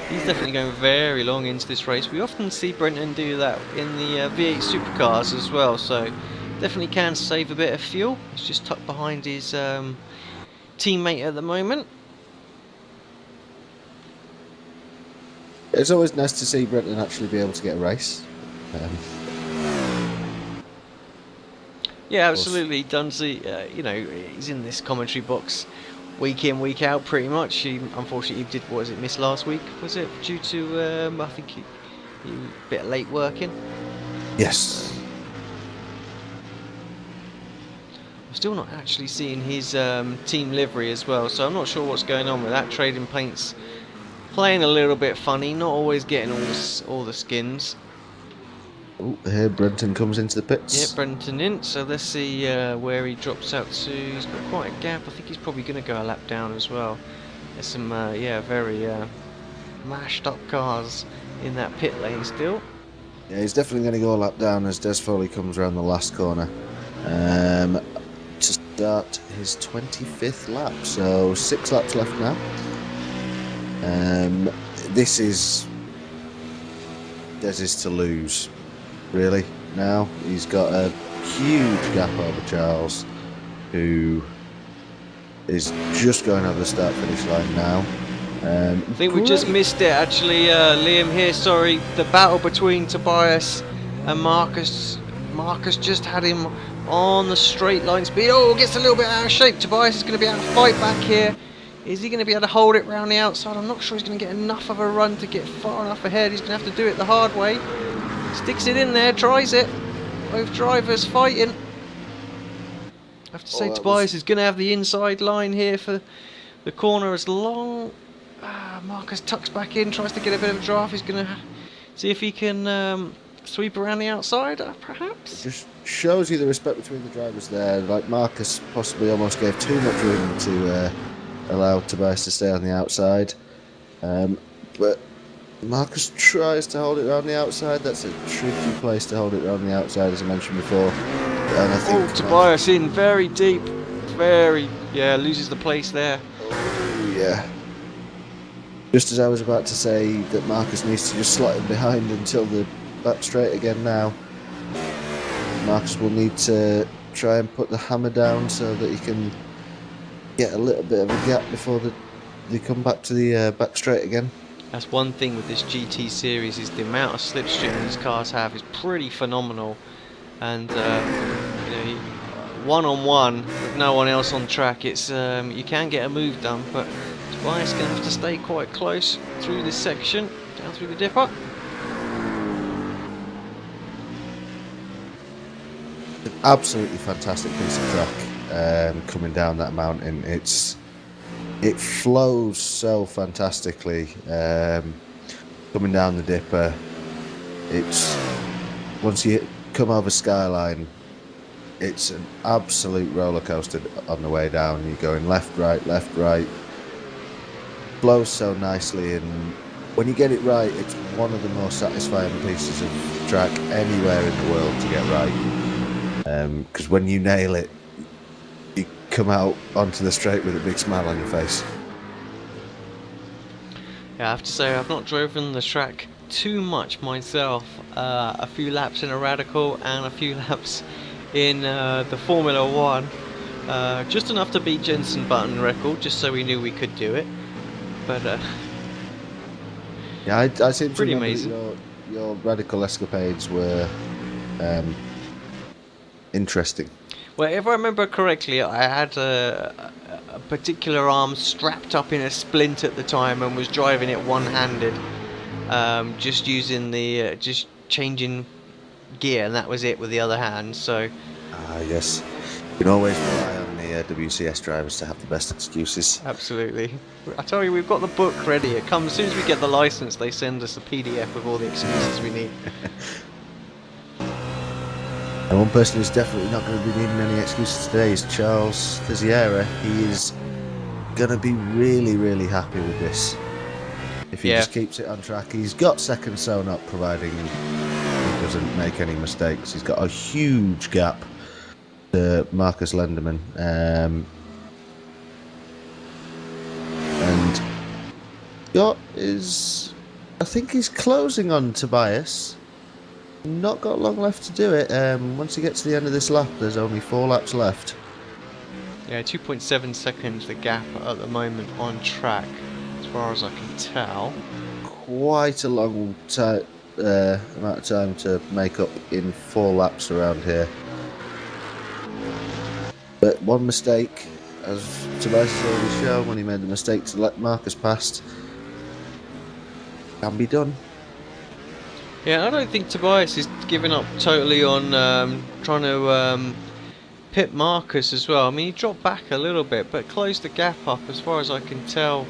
he's definitely going very long into this race. We often see Brenton do that in the V8 supercars as well, so definitely can save a bit of fuel. He's just tucked behind his teammate at the moment. It's always nice to see Brenton actually be able to get a race. Yeah, absolutely. Dunsey, you know, he's in this commentary box week in, week out, pretty much. He unfortunately did, what was it, miss last week? Was it due to, I think he a bit late working? Yes. I'm still not actually seeing his team livery as well, so I'm not sure what's going on with that. Trading Paints playing a little bit funny, not always getting all the skins. Oh, here Brenton comes into the pits. Yeah, Brenton in, so let's see where he drops out to. He's got quite a gap. I think he's probably going to go a lap down as well. There's some, yeah, very mashed up cars in that pit lane still. Yeah, he's definitely going to go a lap down as Des Foley comes around the last corner to start his 25th lap. So 6 laps left now. This is Des's to lose. really, now. He's got a huge gap over Charles, who is just going over the start-finish line now. I think we just missed it, actually, Liam here, sorry. The battle between Tobias and Marcus. Marcus just had him on the straight line speed. Oh, gets a little bit out of shape. Tobias is going to be able to fight back here. Is he going to be able to hold it round the outside? I'm not sure he's going to get enough of a run to get far enough ahead. He's going to have to do it the hard way. Sticks it in there, tries it. Both drivers fighting. I have to say Tobias is going to have the inside line here for the corner as long... Marcus tucks back in, tries to get a bit of a draft. He's going to see if he can sweep around the outside, perhaps. It just shows you the respect between the drivers there. Like, Marcus possibly almost gave too much room to allow Tobias to stay on the outside. But Marcus tries to hold it around the outside. That's a tricky place to hold it around the outside, as I mentioned before. And I think Tobias in very deep. Loses the place there. Oh, yeah. Just as I was about to say that Marcus needs to just slot him behind until the back straight again now. Marcus will need to try and put the hammer down so that he can get a little bit of a gap before they come back to the back straight again. That's one thing with this GT series, is the amount of slipstream these cars have is pretty phenomenal. And one-on-one with no one else on track, it's you can get a move done, but Tobias is going to have to stay quite close through this section, down through the dipper. An absolutely fantastic piece of track coming down that mountain. It flows so fantastically coming down the dipper. It's once you come over Skyline, it's an absolute roller coaster on the way down. You're going left, right. Flows so nicely, and when you get it right, it's one of the most satisfying pieces of track anywhere in the world to get right. Because when you nail it, you come out onto the straight with a big smile on your face. Yeah, I have to say I've not driven the track too much myself. A few laps in a Radical and a few laps in the Formula 1. Just enough to beat Jenson Button record, just so we knew we could do it. But yeah, I seem to pretty remember amazing. Your Radical escapades were interesting. Well, if I remember correctly, I had a particular arm strapped up in a splint at the time and was driving it one-handed, just using the just changing gear, and that was it with the other hand. So Yes, you can always rely on the WCS drivers to have the best excuses. absolutely. I tell you, we've got the book ready. It comes as soon as we get the license. They send us a PDF with all the excuses we need. And one person who's definitely not going to be needing any excuses today is Charles Teixeira. He is going to be really, really happy with this. If he just keeps it on track. He's got second sewn up, providing he doesn't make any mistakes. He's got a huge gap to Marcus Lenderman. And Scott is... I think he's closing on Tobias. Not got long left to do it. Once he gets to the end of this lap, there's only 4 laps left. Yeah, 2.7 seconds the gap at the moment on track, as far as I can tell. Quite a long amount of time to make up in 4 laps around here. But one mistake, as Tobias has already shown, when he made the mistake to let Marcus past, can be done. Yeah, I don't think Tobias is giving up totally on trying to pit Marcus as well. I mean, he dropped back a little bit, but closed the gap up as far as I can tell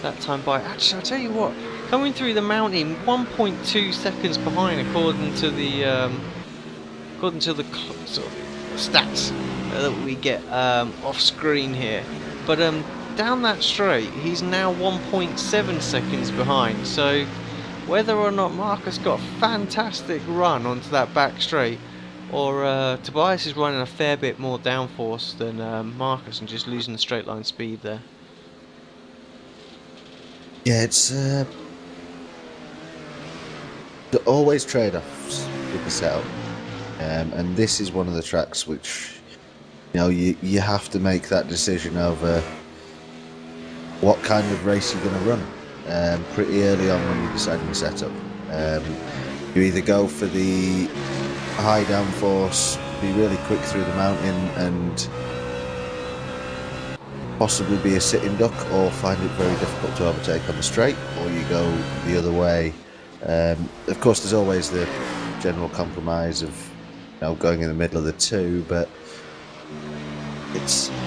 that time by. Actually, I'll tell you what, coming through the mountain, 1.2 seconds behind according to the sort of stats that we get off screen here. But down that straight, he's now 1.7 seconds behind. So whether or not Marcus got a fantastic run onto that back straight, or Tobias is running a fair bit more downforce than Marcus and just losing the straight line speed there. Yeah, it's always trade-offs with the setup. And this is one of the tracks which, you have to make that decision over what kind of race you're going to run pretty early on when you're deciding the setup. You either go for the high downforce, be really quick through the mountain and possibly be a sitting duck, or find it very difficult to overtake on the straight, or you go the other way. Of course, there's always the general compromise of going in the middle of the two, but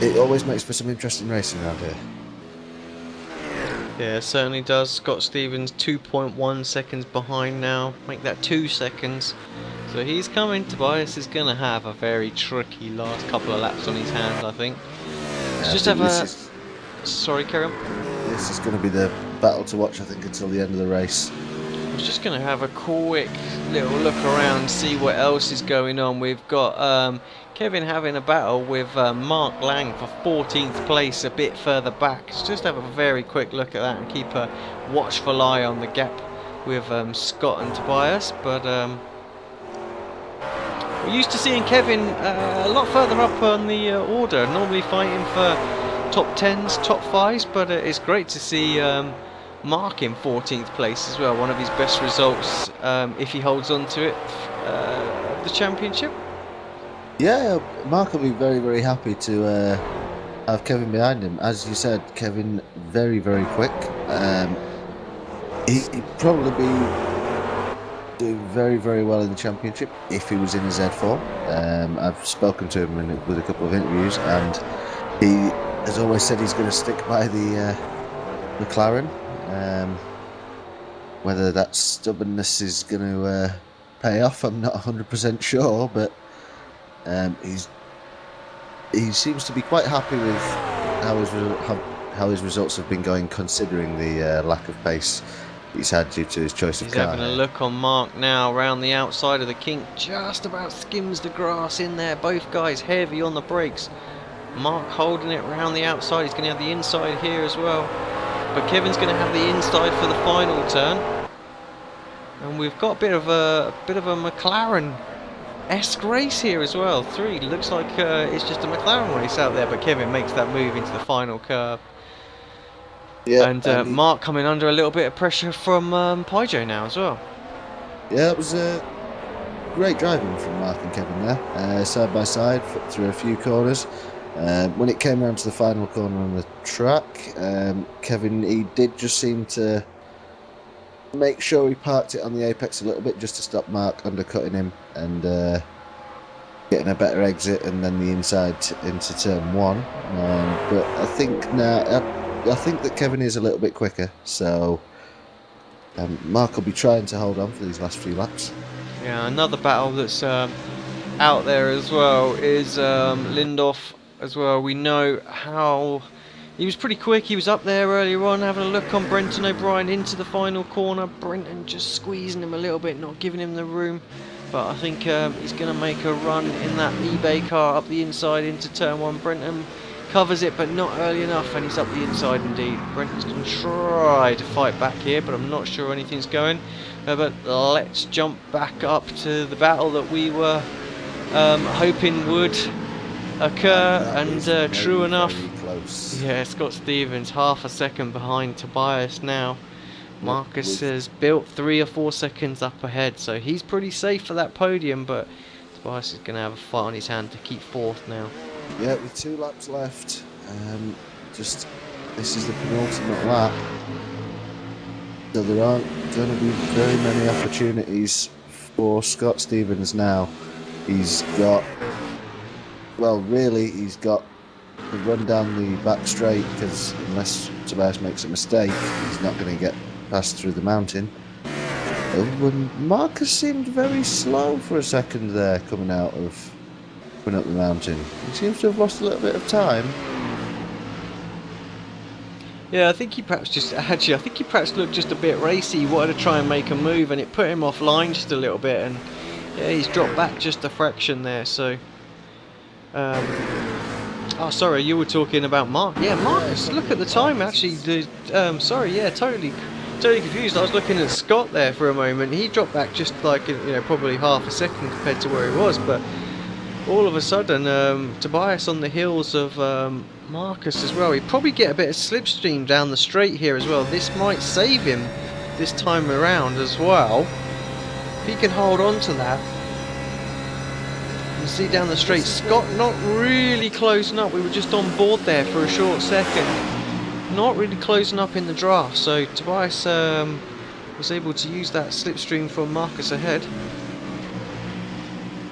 it always makes for some interesting racing around here. Yeah, it certainly does. Scott Stevens 2.1 seconds behind now. Make that 2 seconds. So he's coming. Tobias is going to have a very tricky last couple of laps on his hands, I think. Let's just have a... Sorry, carry on. This is going to be the battle to watch, I think, until the end of the race. I was just going to have a quick little look around, see what else is going on. We've got Kevin having a battle with Mark Lang for 14th place a bit further back. Let's just have a very quick look at that and keep a watchful eye on the gap with Scott and Tobias. But we're used to seeing Kevin a lot further up on the order, normally fighting for top 10s, top 5s, but it's great to see Mark in 14th place as well, one of his best results if he holds on to it of the championship. Yeah, Mark will be very, very happy to have Kevin behind him. As you said, Kevin very, very quick. He'd probably be doing very, very well in the championship if he was in his Z4. I've spoken to him with a couple of interviews, and he has always said he's going to stick by the McLaren. Whether that stubbornness is going to pay off, I'm not 100% sure, but he seems to be quite happy with how his results have been going, considering the lack of pace he's had due to his choice of car. He's having a look on Mark now around the outside of the kink, just about skims the grass in there. Both guys heavy on the brakes. Mark holding it around the outside. He's going to have the inside here as well, but Kevin's going to have the inside for the final turn. And we've got a bit of a McLaren-esque race here as well. Looks like it's just a McLaren race out there, but Kevin makes that move into the final curve. Yeah, and Mark coming under a little bit of pressure from Pijo now as well. Yeah, it was great driving from Mark and Kevin there, side by side through a few corners. When it came around to the final corner on the track, Kevin, he did just seem to make sure he parked it on the apex a little bit just to stop Mark undercutting him and getting a better exit, and then the inside into turn one. But I think that Kevin is a little bit quicker, so Mark will be trying to hold on for these last few laps. Yeah, another battle that's out there as well is Lindhoff as well. We know how he was pretty quick. He was up there earlier on having a look on Brenton O'Brien into the final corner. Brenton just squeezing him a little bit, not giving him the room. But I think he's going to make a run in that eBay car up the inside into turn one. Brenton covers it, but not early enough, and he's up the inside indeed. Brenton's going to try to fight back here, but I'm not sure anything's going. But let's jump back up to the battle that we were hoping would occur, and true enough, yeah, Scott Stevens half a second behind Tobias now. Marcus has built 3 or 4 seconds up ahead, so he's pretty safe for that podium, but Tobias is going to have a fight on his hand to keep fourth now. Yeah, with 2 laps left, this is the penultimate lap, so there aren't going to be very many opportunities for Scott Stevens now. He's got the run down the back straight, because unless Tobias makes a mistake, he's not going to get past through the mountain. Marcus seemed very slow for a second there coming up the mountain. He seems to have lost a little bit of time. Yeah, I think he perhaps looked just a bit racy. He wanted to try and make a move, and it put him offline just a little bit, and yeah, he's dropped back just a fraction there. So oh, sorry, you were talking about Mark. Yeah, Marcus, look at the time actually. Sorry, yeah, totally Totally confused. I was looking at Scott there for a moment. He dropped back just like, probably half a second compared to where he was, but all of a sudden, Tobias on the heels of Marcus as well. He'd probably get a bit of slipstream down the straight here as well. This might save him this time around as well. If he can hold on to that. You see down the straight, Scott not really closing up. We were just on board there for a short second. Not really closing up in the draft. So Tobias was able to use that slipstream from Marcus ahead.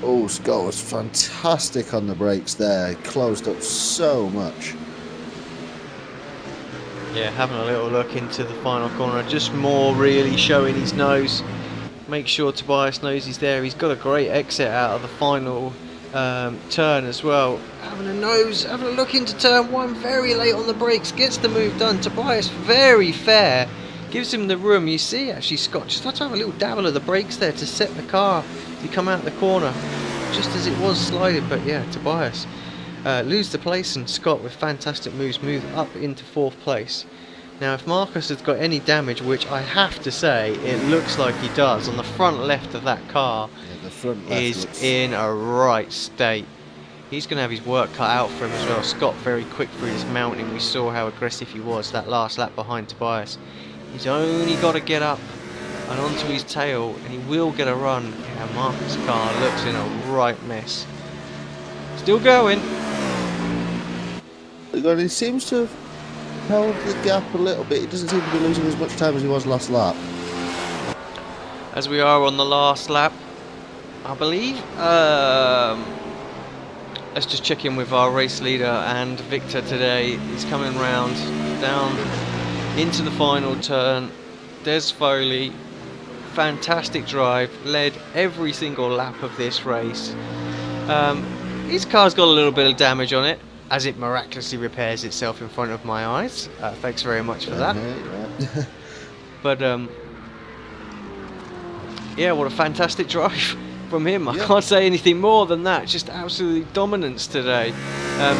Oh, Scott was fantastic on the brakes there. He closed up so much. Yeah, having a little look into the final corner, just more really showing his nose. Make sure Tobias knows he's there. He's got a great exit out of the final turn as well. Having a look into turn one, very late on the brakes, gets the move done. Tobias very fair, gives him the room. You see actually Scott just had to have a little dabble of the brakes there to set the car to come out the corner, just as it was sliding. But yeah, Tobias lose the place, and Scott with fantastic moves move up into 4th place. Now if Marcus has got any damage, which I have to say it looks like he does, on the front left of that car, The front left is looks... in a right state. He's going to have his work cut out for him as well. Scott very quick through this mountain. We saw how aggressive he was that last lap behind Tobias. He's only got to get up and onto his tail, and he will get a run. Yeah, Marcus' car looks in a right mess. Still going. He seems to have held the gap a little bit. He doesn't seem to be losing as much time as he was last lap. As we are on the last lap, I believe. Let's just check in with our race leader and Victor today. He's coming round down into the final turn. Des Foley, fantastic drive, led every single lap of this race. His car's got a little bit of damage on it, as it miraculously repairs itself in front of my eyes. Thanks very much for that. Yeah. But yeah, what a fantastic drive from him. I Yeah. can't say anything more than that. Just absolutely dominance today.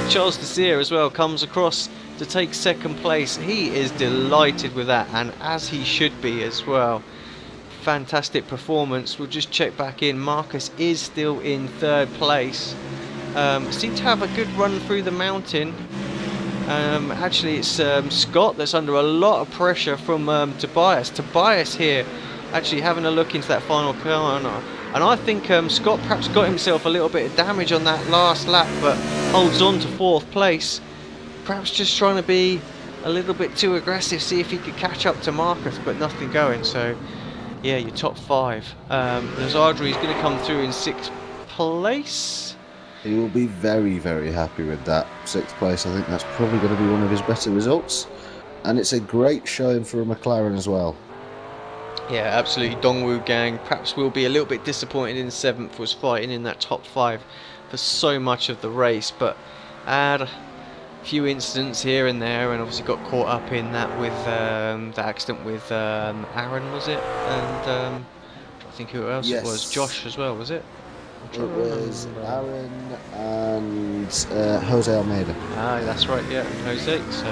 Charles Desir as well comes across to take 2nd place. He is delighted with that, and as he should be as well. Fantastic performance. We'll just check back in. Marcus is still in 3rd place. Seemed to have a good run through the mountain. Actually it's Scott that's under a lot of pressure from Tobias. Tobias here actually having a look into that final corner, and I think Scott perhaps got himself a little bit of damage on that last lap, but holds on to 4th place. Perhaps just trying to be a little bit too aggressive, see if he could catch up to Marcus, but nothing going. So yeah, your top 5. Lazardri is going to come through in 6th place. He will be very, very happy with that 6th place. I think that's probably going to be one of his better results. And it's a great showing for a McLaren as well. Yeah, absolutely. Dongwoo gang perhaps will be a little bit disappointed in 7th, was fighting in that top 5 for so much of the race, but had a few incidents here and there, and obviously got caught up in that with the accident with Aaron, was it? And I think who else it was? Josh as well, was it? It was Aaron and Jose Almeida. Ah, that's right, yeah, and Jose. So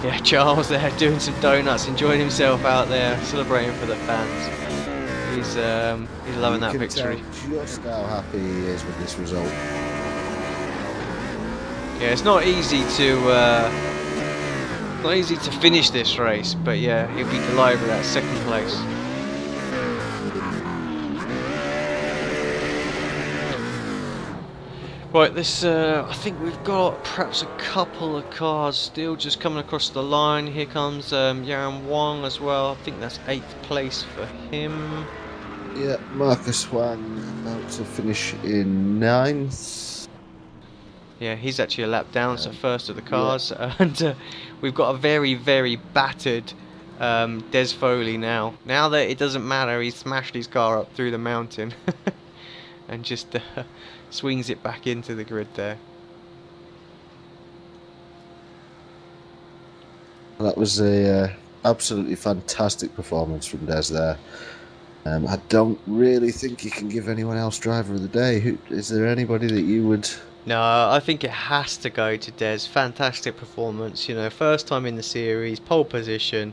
yeah, Charles there doing some donuts, enjoying himself out there, celebrating for the fans. He's loving that victory. Tell just how happy he is with this result. Yeah, it's not easy to finish this race, but yeah, he'll be delighted with that 2nd place. Right, this I think we've got perhaps a couple of cars still just coming across the line. Here comes Jarren Wong as well. I think that's 8th place for him. Yeah, Marcus Hwang about to finish in 9th. Yeah, he's actually a lap down, so 1st of the cars. Yeah. And we've got a very, very battered Des Foley now. Now that it doesn't matter, he smashed his car up through the mountain and just swings it back into the grid there. That was a absolutely fantastic performance from Des there. I don't really think you can give anyone else driver of the day. Is there anybody that you would... No, I think it has to go to Des. Fantastic performance, you know, first time in the series, pole position.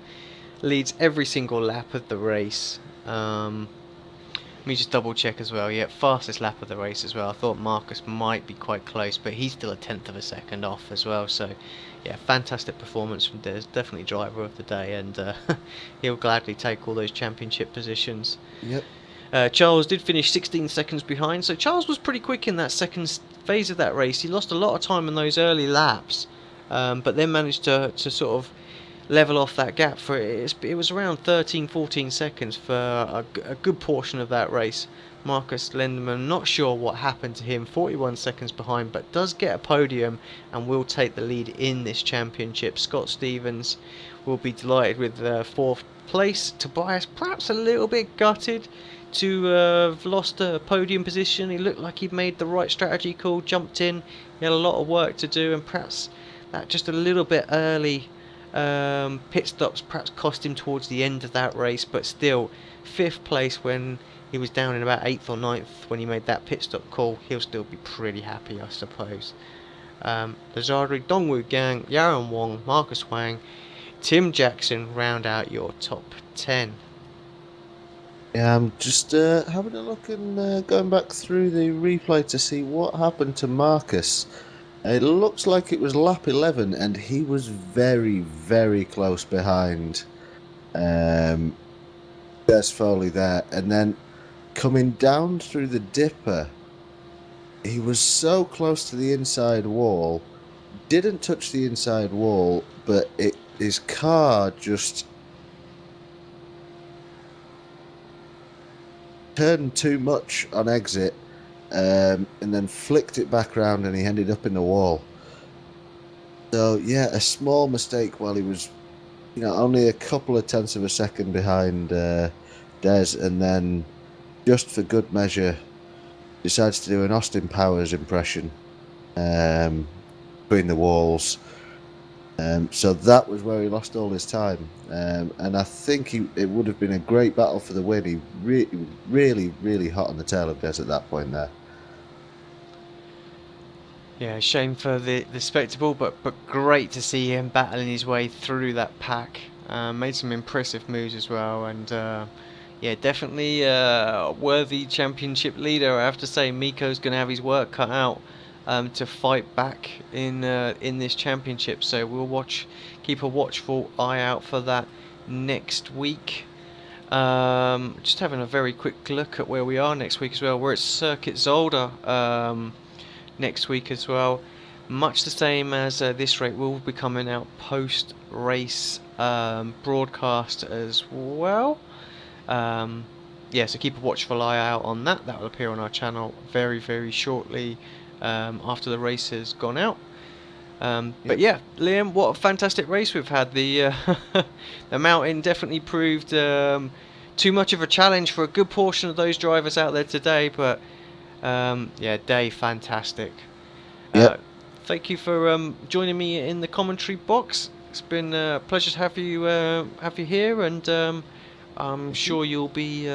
leads every single lap of the race. Let me just double check as well. Yeah, fastest lap of the race as well. I thought Marcus might be quite close, but he's still a tenth of a second off as well. So yeah, fantastic performance from Des. Definitely driver of the day, and he'll gladly take all those championship positions. Yep. Charles did finish 16 seconds behind, so Charles was pretty quick in that second phase of that race. He lost a lot of time in those early laps, but then managed to sort of level off that gap. For it was around 13-14 seconds for a good portion of that race. Marcus Lenderman, not sure what happened to him, 41 seconds behind, but does get a podium and will take the lead in this championship. Scott Stevens will be delighted with 4th place. Tobias perhaps a little bit gutted to have lost a podium position. He looked like he'd made the right strategy call, jumped in. He had a lot of work to do, and perhaps that just a little bit early pit stops perhaps cost him towards the end of that race. But still, 5th place when he was down in about 8th or 9th when he made that pit stop call. He'll still be pretty happy, I suppose. The Zardri Dongwu gang, Jarren Wong, Marcus Hwang, Tim Jackson round out your top 10. Yeah, I'm just having a look and going back through the replay to see what happened to Marcus. It looks like it was lap 11, and he was very, very close behind Des Foley there. And then coming down through the dipper, he was so close to the inside wall, didn't touch the inside wall, but his car just turned too much on exit, and then flicked it back round, and he ended up in the wall. So yeah, a small mistake while he was, only a couple of tenths of a second behind Des, and then just for good measure decides to do an Austin Powers impression between the walls. So that was where he lost all his time, and I think it would have been a great battle for the win. He really, really hot on the tail of Des at that point there. Yeah, shame for the spectacle, but great to see him battling his way through that pack. Made some impressive moves as well, and yeah, definitely worthy championship leader. I have to say, Miko's going to have his work cut out to fight back in this championship. So we'll keep a watchful eye out for that next week. Just having a very quick look at where we are next week as well. We're at Circuit Zolder next week as well. Much the same as this rate, will be coming out post-race broadcast as well. Yeah, so keep a watchful eye out on that. That will appear on our channel very, very shortly after the race has gone out. But yeah, Liam, what a fantastic race we've had. The mountain definitely proved too much of a challenge for a good portion of those drivers out there today, but yeah, day fantastic. Thank you for joining me in the commentary box. It's been a pleasure to have you here, and I'm sure you'll be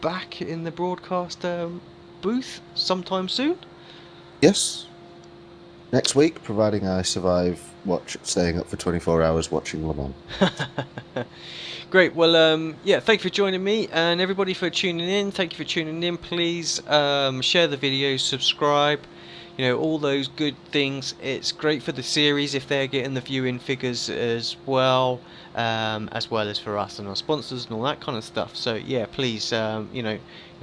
back in the broadcast booth sometime soon. Yes. Next week, providing I survive staying up for 24 hours watching Le Mans. Great. Well, yeah, thank you for joining me, and everybody for tuning in. Thank you for tuning in. Please share the video, subscribe, all those good things. It's great for the series if they're getting the viewing figures as well as for us and our sponsors and all that kind of stuff. So yeah, please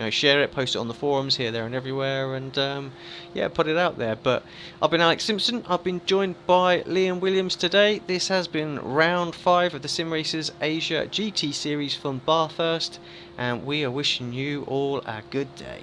share it, post it on the forums here, there and everywhere, and yeah, put it out there. But I've been Alex Simpson. I've been joined by Liam Williams today. This has been round 5 of the Sim Racers Asia GT series from Bathurst, and we are wishing you all a good day.